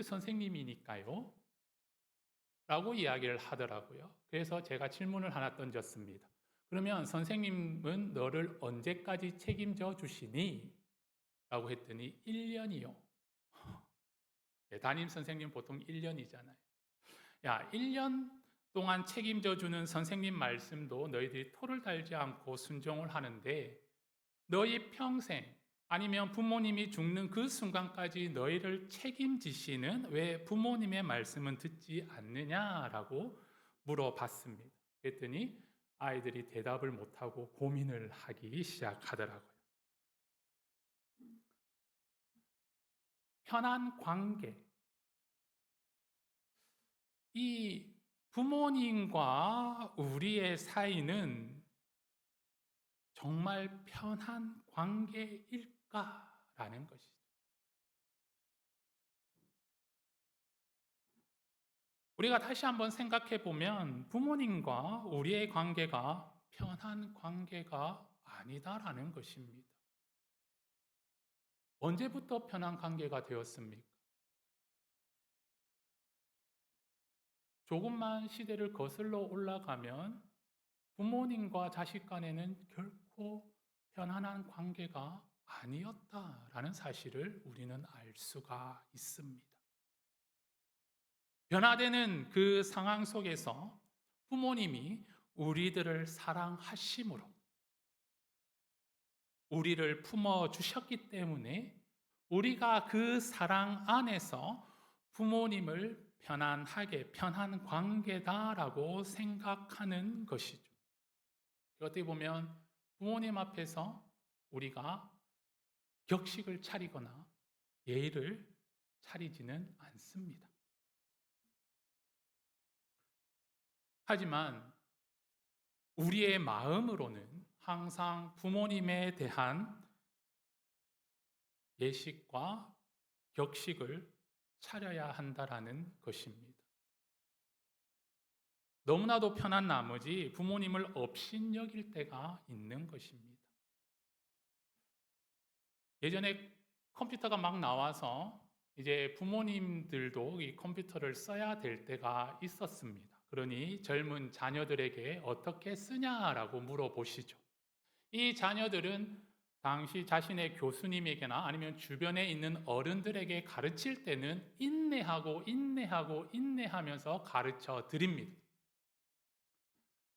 선생님이니까요. 라고 이야기를 하더라고요. 그래서 제가 질문을 하나 던졌습니다. 그러면 선생님은 너를 언제까지 책임져 주시니? 라고 했더니 1년이요. 담임 선생님 보통 1년이잖아요. 야, 1년 동안 책임져 주는 선생님 말씀도 너희들이 토를 달지 않고 순종을 하는데 너희 평생 아니면 부모님이 죽는 그 순간까지 너희를 책임지시는 왜 부모님의 말씀은 듣지 않느냐라고 물어봤습니다. 그랬더니 아이들이 대답을 못하고 고민을 하기 시작하더라고요. 편한 관계. 이 부모님과 우리의 사이는 정말 편한 관계일까라는 것이죠. 우리가 다시 한번 생각해 보면 부모님과 우리의 관계가 편한 관계가 아니다라는 것입니다. 언제부터 편한 관계가 되었습니까? 조금만 시대를 거슬러 올라가면 부모님과 자식 간에는 결코 편안한 관계가 아니었다라는 사실을 우리는 알 수가 있습니다. 변화되는 그 상황 속에서 부모님이 우리들을 사랑하심으로 우리를 품어주셨기 때문에 우리가 그 사랑 안에서 부모님을 편안하게 편한 관계다라고 생각하는 것이죠. 어떻게 보면 부모님 앞에서 우리가 격식을 차리거나 예의를 차리지는 않습니다. 하지만 우리의 마음으로는 항상 부모님에 대한 예식과 격식을 차려야 한다라는 것입니다. 너무나도 편한 나머지 부모님을 업신여길 때가 있는 것입니다. 예전에 컴퓨터가 막 나와서 이제 부모님들도 이 컴퓨터를 써야 될 때가 있었습니다. 그러니 젊은 자녀들에게 어떻게 쓰냐라고 물어보시죠. 이 자녀들은 당시 자신의 교수님에게나 아니면 주변에 있는 어른들에게 가르칠 때는 인내하면서 가르쳐 드립니다.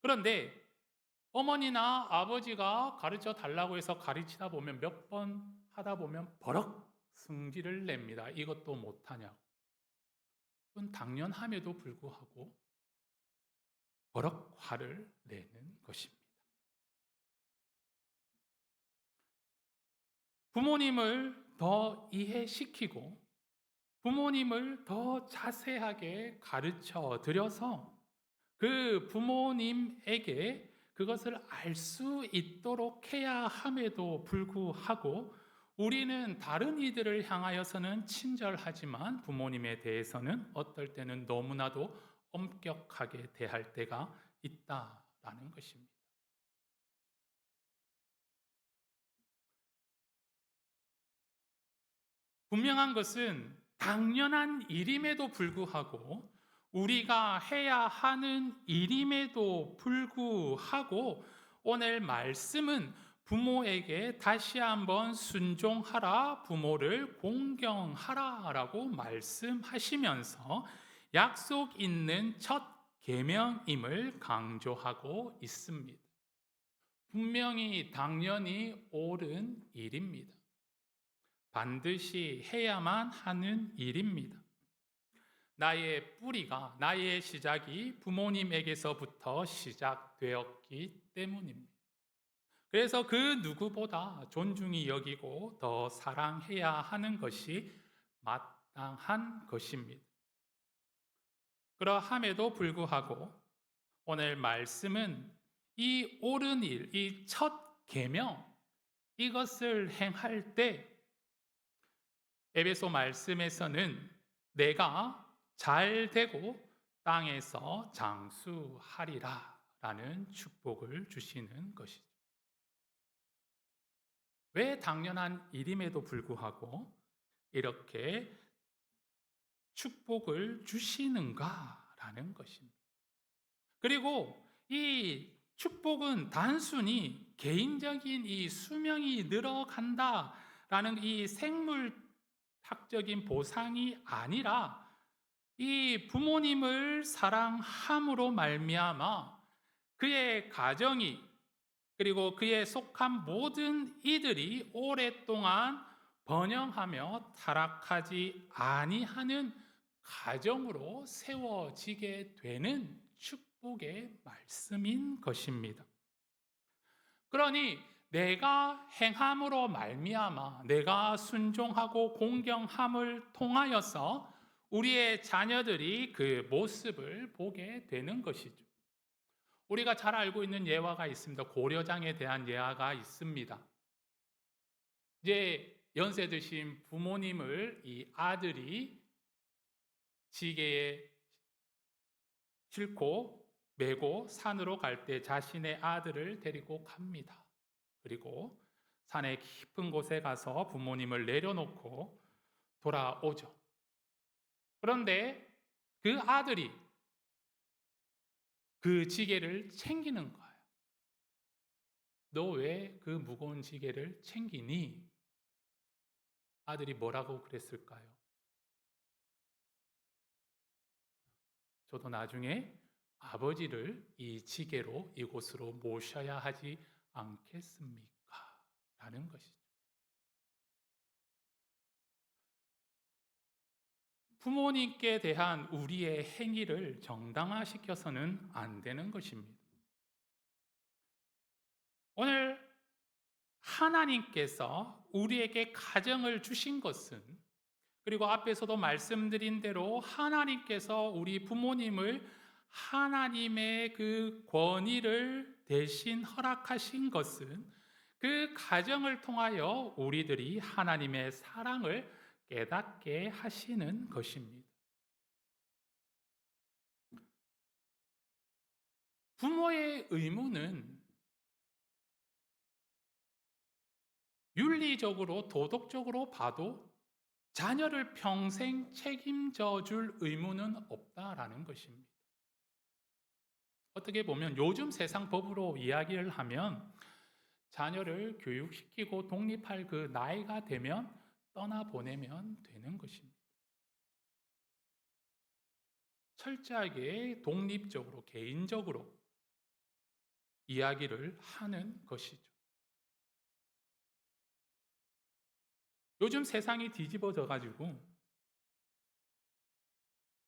그런데 어머니나 아버지가 가르쳐 달라고 해서 가르치다 보면 몇 번 하다 보면 버럭 승질을 냅니다. 이것도 못하냐고. 그건 당연함에도 불구하고 버럭 화를 내는 것입니다. 부모님을 더 이해시키고 부모님을 더 자세하게 가르쳐 드려서 그 부모님에게 그것을 알 수 있도록 해야 함에도 불구하고 우리는 다른 이들을 향하여서는 친절하지만 부모님에 대해서는 어떨 때는 너무나도 엄격하게 대할 때가 있다라는 것입니다. 분명한 것은 당연한 일임에도 불구하고 우리가 해야 하는 일임에도 불구하고 오늘 말씀은 부모에게 다시 한번 순종하라, 부모를 공경하라 라고 말씀하시면서 약속 있는 첫 계명임을 강조하고 있습니다. 분명히 당연히 옳은 일입니다. 반드시 해야만 하는 일입니다. 나의 뿌리가, 나의 시작이 부모님에게서부터 시작되었기 때문입니다. 그래서 그 누구보다 존중히 여기고 더 사랑해야 하는 것이 마땅한 것입니다. 그러함에도 불구하고 오늘 말씀은 이 옳은 일, 이 첫 계명, 이것을 행할 때 에베소 말씀에서는 내가 잘 되고 땅에서 장수하리라 라는 축복을 주시는 것이죠. 왜 당연한 일임에도 불구하고 이렇게 축복을 주시는가라는 것입니다. 그리고 이 축복은 단순히 개인적인 이 수명이 늘어간다라는 이 생물학적인 보상이 아니라 이 부모님을 사랑함으로 말미암아 그의 가정이 그리고 그에 속한 모든 이들이 오랫동안 번영하며 타락하지 아니하는 가정으로 세워지게 되는 축복의 말씀인 것입니다. 그러니 내가 행함으로 말미암아 내가 순종하고 공경함을 통하여서 우리의 자녀들이 그 모습을 보게 되는 것이죠. 우리가 잘 알고 있는 예화가 있습니다. 고려장에 대한 예화가 있습니다. 이제 연세 드신 부모님을 이 아들이 지게에 싣고 메고 산으로 갈 때 자신의 아들을 데리고 갑니다. 그리고 산의 깊은 곳에 가서 부모님을 내려놓고 돌아오죠. 그런데 그 아들이 그 지게를 챙기는 거예요. 너 왜 그 무거운 지게를 챙기니? 아들이 뭐라고 그랬을까요? 저도 나중에 아버지를 이 지게로 이곳으로 모셔야 하지 않겠습니까? 라는 것이죠. 부모님께 대한 우리의 행위를 정당화시켜서는 안 되는 것입니다. 오늘 하나님께서 우리에게 가정을 주신 것은 그리고 앞에서도 말씀드린 대로 하나님께서 우리 부모님을 하나님의 그 권위를 대신 허락하신 것은 그 가정을 통하여 우리들이 하나님의 사랑을 깨닫게 하시는 것입니다. 부모의 의무는 윤리적으로 도덕적으로 봐도 자녀를 평생 책임져 줄 의무는 없다라는 것입니다. 어떻게 보면 요즘 세상 법으로 이야기를 하면 자녀를 교육시키고 독립할 그 나이가 되면 떠나보내면 되는 것입니다. 철저하게 독립적으로 개인적으로 이야기를 하는 것이죠. 요즘 세상이 뒤집어져 가지고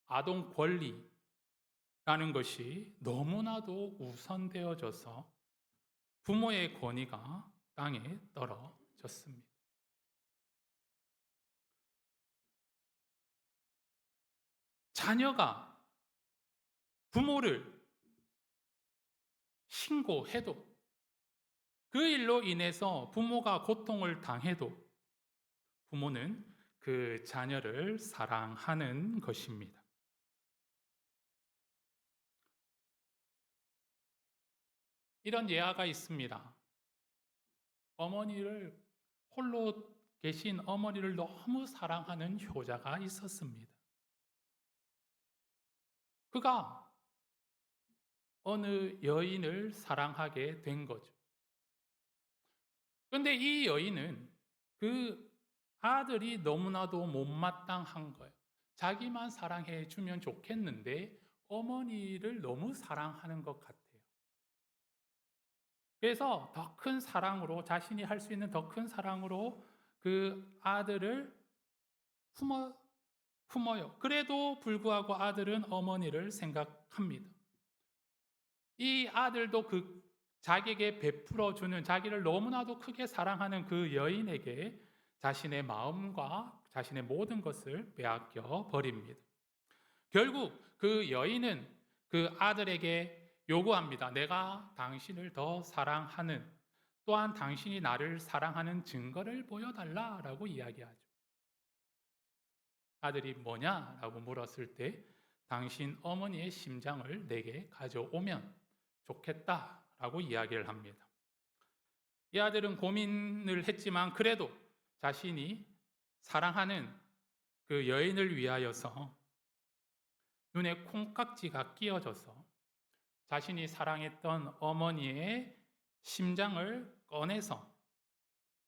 아동 권리라는 것이 너무나도 우선되어져서 부모의 권위가 땅에 떨어졌습니다. 자녀가 부모를 신고해도 그 일로 인해서 부모가 고통을 당해도 부모는 그 자녀를 사랑하는 것입니다. 이런 예화가 있습니다. 어머니를 홀로 계신 어머니를 너무 사랑하는 효자가 있었습니다. 그가 어느 여인을 사랑하게 된 거죠. 그런데 이 여인은 그 아들이 너무나도 못마땅한 거예요. 자기만 사랑해 주면 좋겠는데 어머니를 너무 사랑하는 것 같아요. 그래서 더 큰 사랑으로, 자신이 할 수 있는 더 큰 사랑으로 그 아들을 품어요. 그래도 불구하고 아들은 어머니를 생각합니다. 이 아들도 그 자기에게 베풀어주는, 자기를 너무나도 크게 사랑하는 그 여인에게 자신의 마음과 자신의 모든 것을 빼앗겨 버립니다. 결국 그 여인은 그 아들에게 요구합니다. 내가 당신을 더 사랑하는, 또한 당신이 나를 사랑하는 증거를 보여달라라고 이야기하죠. 아들이 뭐냐라고 물었을 때 당신 어머니의 심장을 내게 가져오면 좋겠다라고 이야기를 합니다. 이 아들은 고민을 했지만 그래도 자신이 사랑하는 그 여인을 위하여서 눈에 콩깍지가 끼어져서 자신이 사랑했던 어머니의 심장을 꺼내서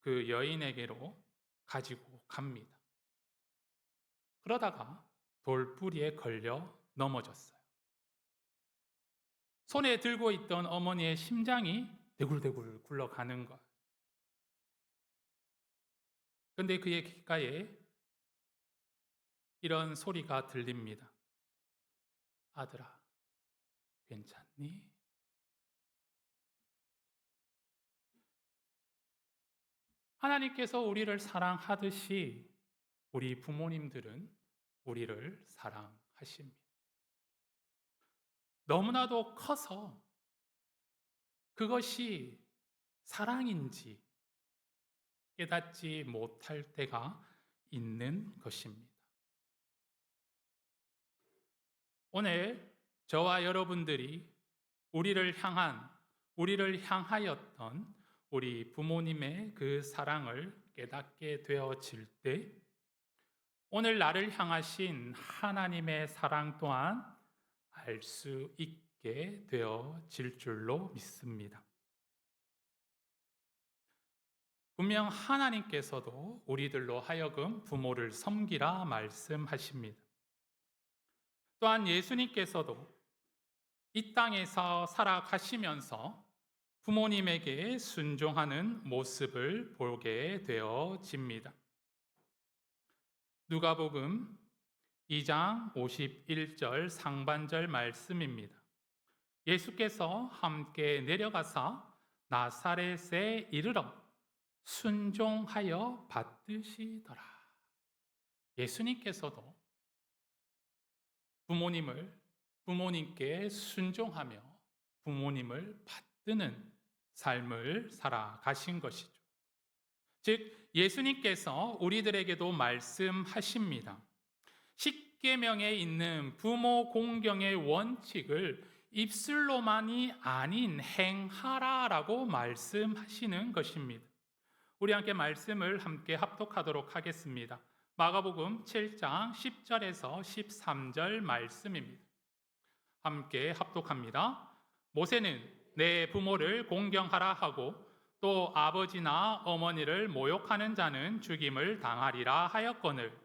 그 여인에게로 가지고 갑니다. 그러다가 돌부리에 걸려 넘어졌어요. 손에 들고 있던 어머니의 심장이 대굴대굴 굴러가는 것. 그런데 그의 귓가에 이런 소리가 들립니다. 아들아, 괜찮니? 하나님께서 우리를 사랑하듯이 우리 부모님들은 우리를 사랑하십니다. 너무나도 커서 그것이 사랑인지 깨닫지 못할 때가 있는 것입니다. 오늘 저와 여러분들이 우리를 향하였던 우리 부모님의 그 사랑을 깨닫게 되어질 때 오늘 나를 향하신 하나님의 사랑 또한 알 수 있게 되어질 줄로 믿습니다. 분명 하나님께서도 우리들로 하여금 부모를 섬기라 말씀하십니다. 또한 예수님께서도 이 땅에서 살아가시면서 부모님에게 순종하는 모습을 보게 되어집니다. 누가복음 2장 51절 상반절 말씀입니다. 예수께서 함께 내려가사 나사렛에 이르러 순종하여 받으시더라. 예수님께서도 부모님께 순종하며 부모님을 뜨는 삶을 살아가신 것이죠. 즉 예수님께서 우리들에게도 말씀하십니다. 십계명에 있는 부모 공경의 원칙을 입술로만이 아닌 행하라라고 말씀하시는 것입니다. 우리 함께 합독하도록 하겠습니다. 마가복음 7장 10절에서 13절 말씀입니다. 함께 합독합니다. 모세는 내 부모를 공경하라 하고 또 아버지나 어머니를 모욕하는 자는 죽임을 당하리라 하였거늘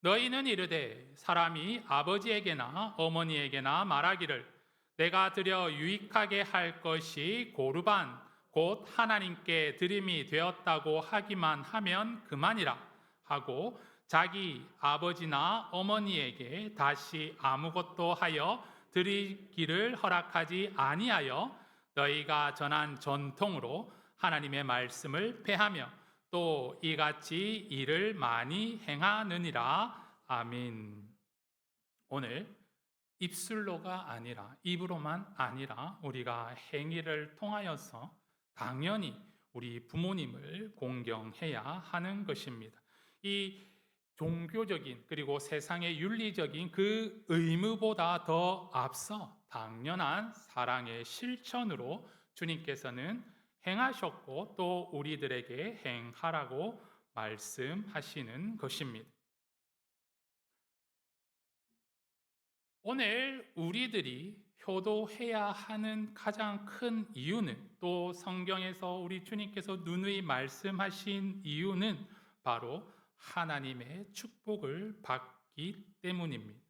너희는 이르되 사람이 아버지에게나 어머니에게나 말하기를 내가 드려 유익하게 할 것이 고르반 곧 하나님께 드림이 되었다고 하기만 하면 그만이라 하고 자기 아버지나 어머니에게 다시 아무것도 하여 드리기를 허락하지 아니하여 너희가 전한 전통으로 하나님의 말씀을 폐하며 또 이같이 일을 많이 행하느니라. 아멘. 오늘 입술로가 아니라 입으로만 아니라 우리가 행위를 통하여서 당연히 우리 부모님을 공경해야 하는 것입니다. 이 종교적인 그리고 세상의 윤리적인 그 의무보다 더 앞서 당연한 사랑의 실천으로 주님께서는 행하셨고 또 우리들에게 행하라고 말씀하시는 것입니다. 오늘 우리들이 효도해야 하는 가장 큰 이유는 또 성경에서 우리 주님께서 누누이 말씀하신 이유는 바로 하나님의 축복을 받기 때문입니다.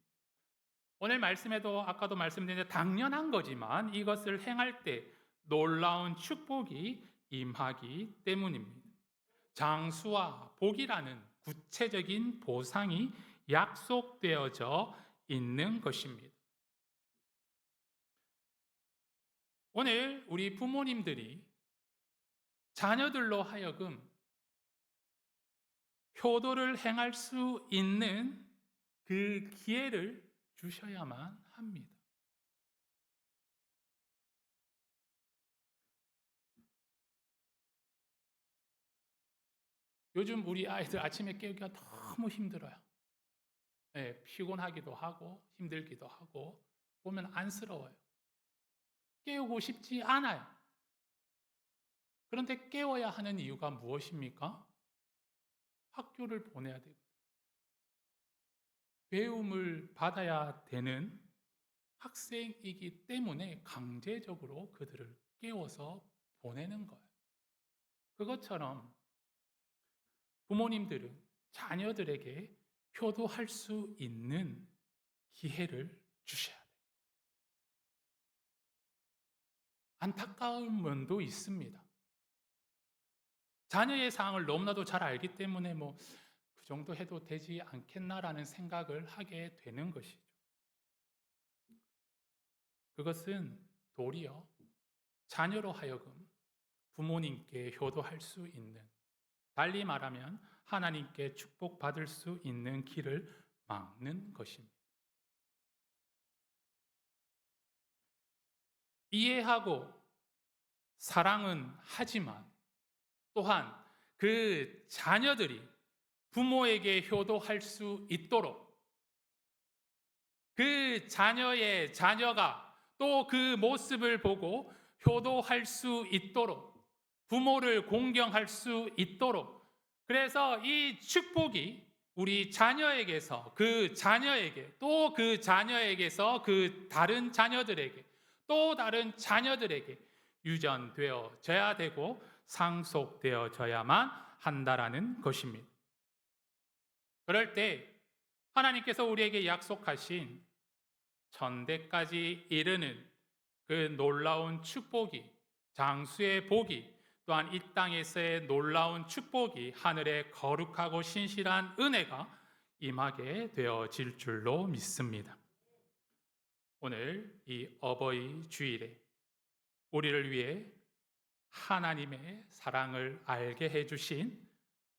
오늘 말씀에도 아까도 말씀드린 당연한 거지만 이것을 행할 때 놀라운 축복이 임하기 때문입니다. 장수와 복이라는 구체적인 보상이 약속되어져 있는 것입니다. 오늘 우리 부모님들이 자녀들로 하여금 효도를 행할 수 있는 그 기회를 주셔야만 합니다. 요즘 우리 아이들 아침에 깨우기가 너무 힘들어요. 네, 피곤하기도 하고 힘들기도 하고 보면 안쓰러워요. 깨우고 싶지 않아요. 그런데 깨워야 하는 이유가 무엇입니까? 학교를 보내야 되고 배움을 받아야 되는 학생이기 때문에 강제적으로 그들을 깨워서 보내는 거예요. 그것처럼 부모님들은 자녀들에게 효도할 수 있는 기회를 주셔야 돼요. 안타까운 면도 있습니다. 자녀의 상황을 너무나도 잘 알기 때문에 그 정도 해도 되지 않겠나라는 생각을 하게 되는 것이죠. 그것은 도리어 자녀로 하여금 부모님께 효도할 수 있는, 달리 말하면 하나님께 축복받을 수 있는 길을 막는 것입니다. 이해하고 사랑은 하지만 또한 그 자녀들이 부모에게 효도할 수 있도록 그 자녀의 자녀가 또 그 모습을 보고 효도할 수 있도록 부모를 공경할 수 있도록 그래서 이 축복이 우리 자녀에게서 그 자녀에게 또 그 자녀에게서 그 다른 자녀들에게 또 다른 자녀들에게 유전되어져야 되고 상속되어져야만 한다라는 것입니다. 그럴 때 하나님께서 우리에게 약속하신 천대까지 이르는 그 놀라운 축복이 장수의 복이 또한 이 땅에서의 놀라운 축복이 하늘의 거룩하고 신실한 은혜가 임하게 되어질 줄로 믿습니다. 오늘 이 어버이 주일에 우리를 위해 하나님의 사랑을 알게 해주신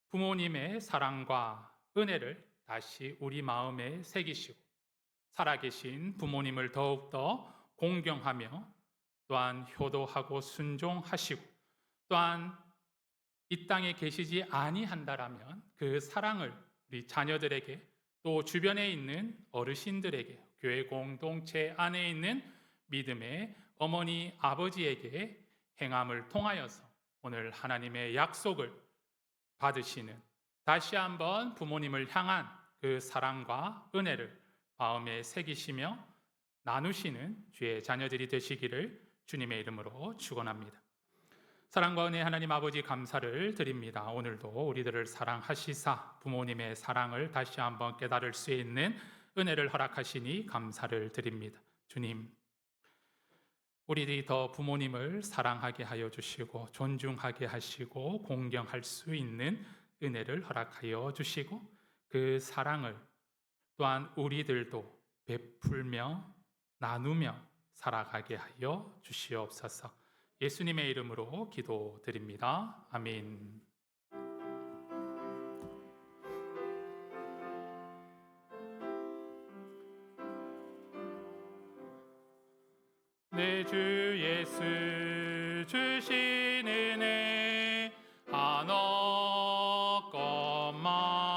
부모님의 사랑과 은혜를 다시 우리 마음에 새기시고 살아계신 부모님을 더욱더 공경하며 또한 효도하고 순종하시고 또한 이 땅에 계시지 아니한다라면 그 사랑을 우리 자녀들에게 또 주변에 있는 어르신들에게 교회 공동체 안에 있는 믿음의 어머니 아버지에게 행함을 통하여서 오늘 하나님의 약속을 받으시는 다시 한번 부모님을 향한 그 사랑과 은혜를 마음에 새기시며 나누시는 주의 자녀들이 되시기를 주님의 이름으로 축원합니다. 사랑과 은혜 하나님 아버지 감사를 드립니다. 오늘도 우리들을 사랑하시사 부모님의 사랑을 다시 한번 깨달을 수 있는 은혜를 허락하시니 감사를 드립니다. 주님, 우리들이 더 부모님을 사랑하게 하여 주시고 존중하게 하시고 공경할 수 있는 은혜를 허락하여 주시고 그 사랑을 또한 우리들도 베풀며 나누며 살아가게 하여 주시옵소서. 예수님의 이름으로 기도드립니다. 아멘. 내 주 예수 주신 은혜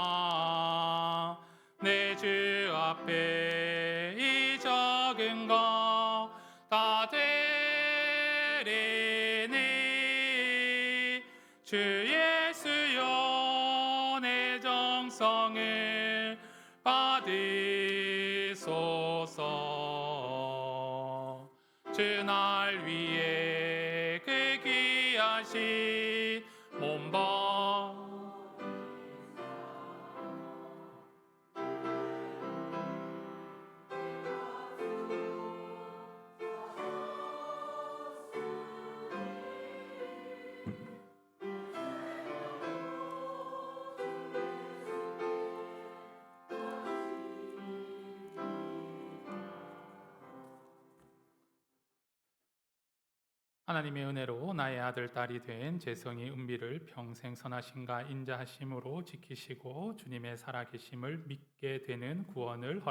한없건만 내 주 앞에 이 적은 것 다 되리니 주 예수여 내 정성을 받으소서. 주 날 위해 그 귀하신 몸바 하나님의 은혜로 나의 아들 딸이 된 재성이 은비를 평생 선하심과 인자하심으로 지키시고 주님의 살아계심을 믿게 되는 구원을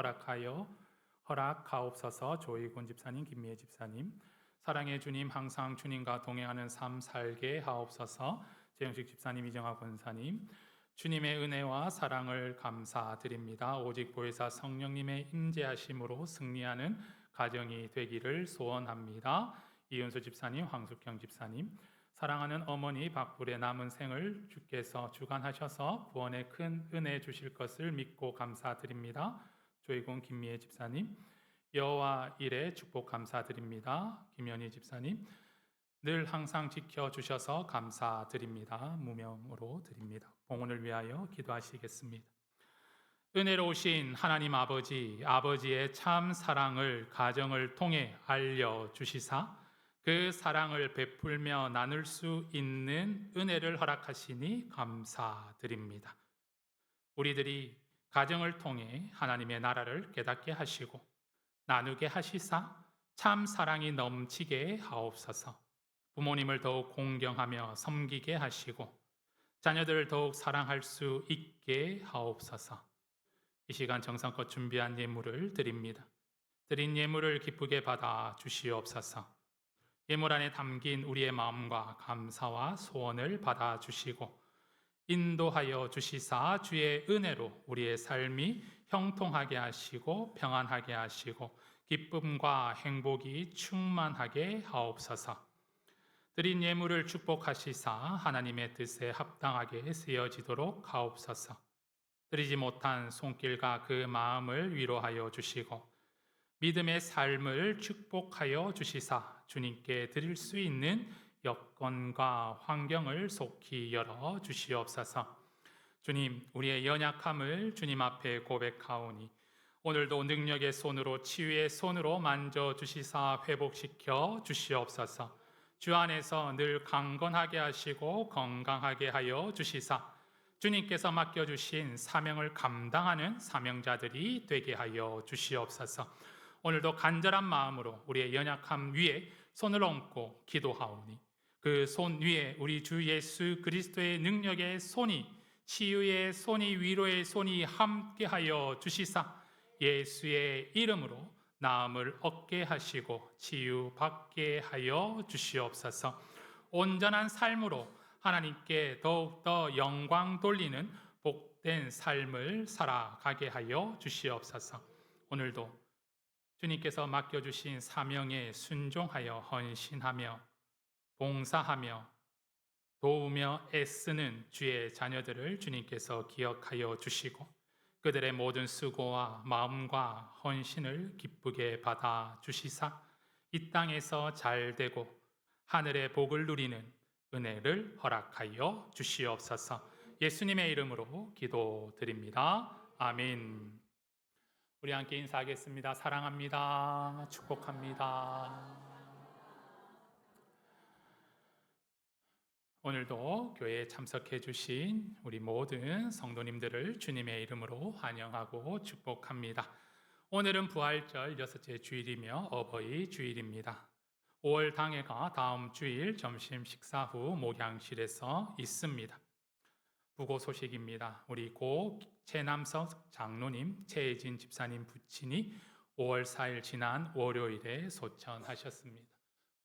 허락하옵소서. 조희곤 집사님, 김미애 집사님, 사랑의 주님 항상 주님과 동행하는 삶 살게 하옵소서. 재영식 집사님, 이정아 권사님, 주님의 은혜와 사랑을 감사드립니다. 오직 보혜사 성령님의 임재하심으로 승리하는 가정이 되기를 소원합니다. 이은수 집사님, 황숙경 집사님, 사랑하는 어머니 박불의 남은 생을 주께서 주관하셔서 구원의 큰 은혜 주실 것을 믿고 감사드립니다. 조희곤 김미애 집사님, 여호와 일에 축복 감사드립니다. 김현희 집사님, 늘 항상 지켜주셔서 감사드립니다. 무명으로 드립니다. 봉헌을 위하여 기도하시겠습니다. 은혜로우신 하나님 아버지, 아버지의 참 사랑을 가정을 통해 알려주시사 그 사랑을 베풀며 나눌 수 있는 은혜를 허락하시니 감사드립니다. 우리들이 가정을 통해 하나님의 나라를 깨닫게 하시고 나누게 하시사 참 사랑이 넘치게 하옵소서. 부모님을 더욱 공경하며 섬기게 하시고 자녀들을 더욱 사랑할 수 있게 하옵소서. 이 시간 정성껏 준비한 예물을 드립니다. 드린 예물을 기쁘게 받아 주시옵소서. 예물 안에 담긴 우리의 마음과 감사와 소원을 받아 주시고 인도하여 주시사 주의 은혜로 우리의 삶이 형통하게 하시고 평안하게 하시고 기쁨과 행복이 충만하게 하옵소서. 드린 예물을 축복하시사 하나님의 뜻에 합당하게 쓰여지도록 하옵소서. 드리지 못한 손길과 그 마음을 위로하여 주시고 믿음의 삶을 축복하여 주시사 주님께 드릴 수 있는 여건과 환경을 속히 열어 주시옵소서. 주님, 우리의 연약함을 주님 앞에 고백하오니 오늘도 능력의 손으로 치유의 손으로 만져주시사 회복시켜 주시옵소서. 주 안에서 늘 강건하게 하시고 건강하게 하여 주시사 주님께서 맡겨주신 사명을 감당하는 사명자들이 되게 하여 주시옵소서. 오늘도 간절한 마음으로 우리의 연약함 위에 손을 얹고 기도하오니 그 손 위에 우리 주 예수 그리스도의 능력의 손이, 치유의 손이, 위로의 손이 함께하여 주시사 예수의 이름으로 나음을 얻게 하시고 치유받게 하여 주시옵소서. 온전한 삶으로 하나님께 더욱더 영광 돌리는 복된 삶을 살아가게 하여 주시옵소서. 오늘도 주님께서 맡겨주신 사명에 순종하여 헌신하며 봉사하며 도우며 애쓰는 주의 자녀들을 주님께서 기억하여 주시고 그들의 모든 수고와 마음과 헌신을 기쁘게 받아 주시사 이 땅에서 잘되고 하늘의 복을 누리는 은혜를 허락하여 주시옵소서. 예수님의 이름으로 기도드립니다. 아멘. 우리 함께 인사하겠습니다. 사랑합니다. 축복합니다. 오늘도 교회에 참석해 주신 우리 모든 성도님들을 주님의 이름으로 환영하고 축복합니다. 오늘은 부활절 6째 주일이며 어버이 주일입니다. 5월 당회가 다음 주일 점심 식사 후 목양실에서 있습니다. 부고 소식입니다. 우리 고 최남석 장로님, 최혜진 집사님 부친이 5월 4일 지난 월요일에 소천하셨습니다.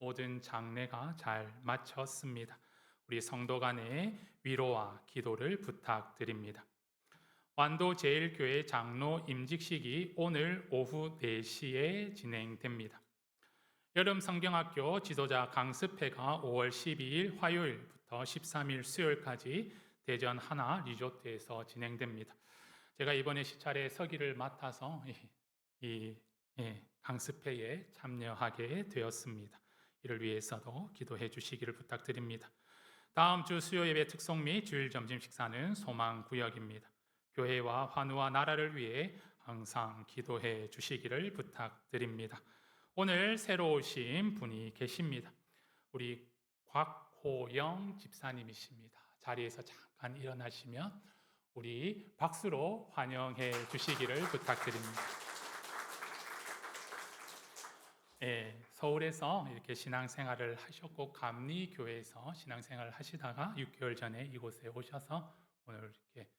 모든 장례가 잘 마쳤습니다. 우리 성도 간의 위로와 기도를 부탁드립니다. 완도 제일교회 장로 임직식이 오늘 오후 4시에 진행됩니다. 여름 성경학교 지도자 강습회가 5월 12일 화요일부터 13일 수요일까지 대전 하나 리조트에서 진행됩니다. 제가 이번에 시차례 서기를 맡아서 이 강습회에 참여하게 되었습니다. 이를 위해서도 기도해 주시기를 부탁드립니다. 다음 주 수요 예배 특송 및 주일 점심 식사는 소망구역입니다. 교회와 환우와 나라를 위해 항상 기도해 주시기를 부탁드립니다. 오늘 새로 오신 분이 계십니다. 우리 곽호영 집사님이십니다. 자리에서 잠깐 일어나시면 우리 박수로 환영해 주시기를 부탁드립니다. 서울에서 이렇게 신앙생활을 하셨고 감리교회에서 신앙생활을 하시다가 6개월 전에 이곳에 오셔서 오늘 이렇게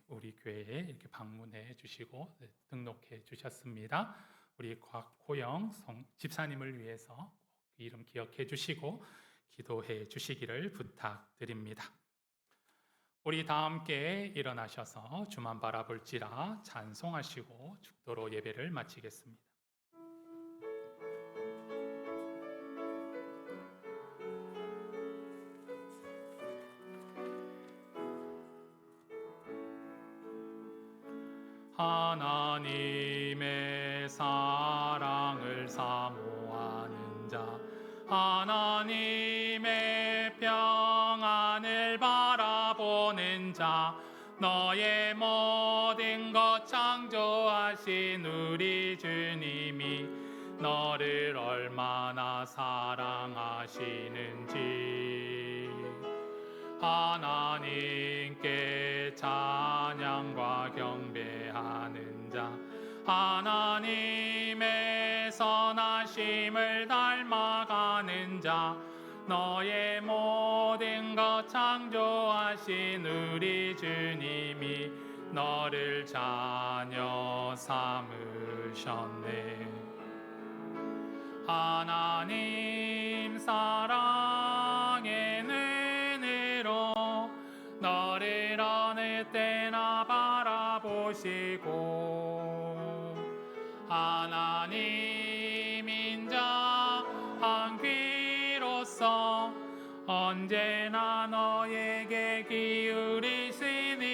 우리 교회에 이렇게 방문해 주시고 등록해 주셨습니다. 우리 곽호영 집사님을 위해서 그 이름 기억해 주시고 기도해 주시기를 부탁드립니다. 우리 다 함께 일어나셔서 주만 바라볼지라 찬송하시고 축도로 예배를 마치겠습니다. 하나님의 사랑을 사모하는 자, 하나님의 평안을 바라보는 자, 너의 모든 것 창조하신 우리 주님이 너를 얼마나 사랑하시는지 하나님께 찬양과 경배하는 자, 하나님의 선하심을 닮아가는 자, 너의 모든 것 창조하신 우리 주님이 너를 자녀 삼으셨네. 하나님 사랑의 눈으로 너를 어느 때나 바라보시고 하나님 인자한 귀로서 언제나 너에게 기울이시니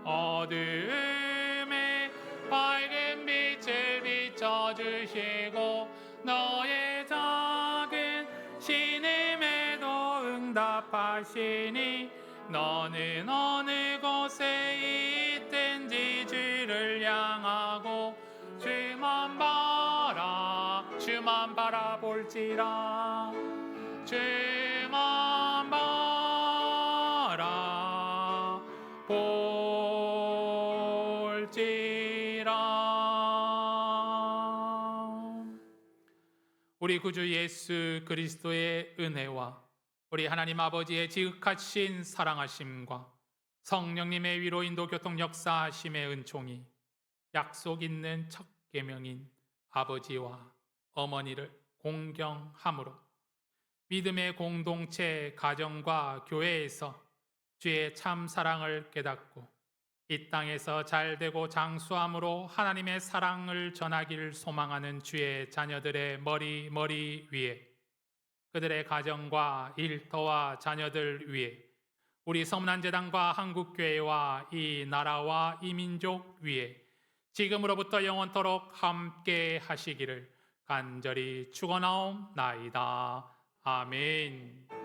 어두움에 밝은 빛을 비춰주시고 너의 작은 신음에도 응답하시니 너는 어느 곳에 있든지 주를 향하고 주만 바라볼지라 주만 바라볼지라. 우리 구주 예수 그리스도의 은혜와 우리 하나님 아버지의 지극하신 사랑하심과 성령님의 위로 인도 교통 역사하심의 은총이 약속 있는 첫 계명인 아버지와 어머니를 공경함으로 믿음의 공동체 가정과 교회에서 주의 참 사랑을 깨닫고 이 땅에서 잘되고 장수함으로 하나님의 사랑을 전하기를 소망하는 주의 자녀들의 머리 위에 그들의 가정과 일터와 자녀들 위에 우리 서문안재단과 한국교회와 이 나라와 이 민족 위에 지금으로부터 영원토록 함께 하시기를 간절히 축원하옵나이다. 아멘.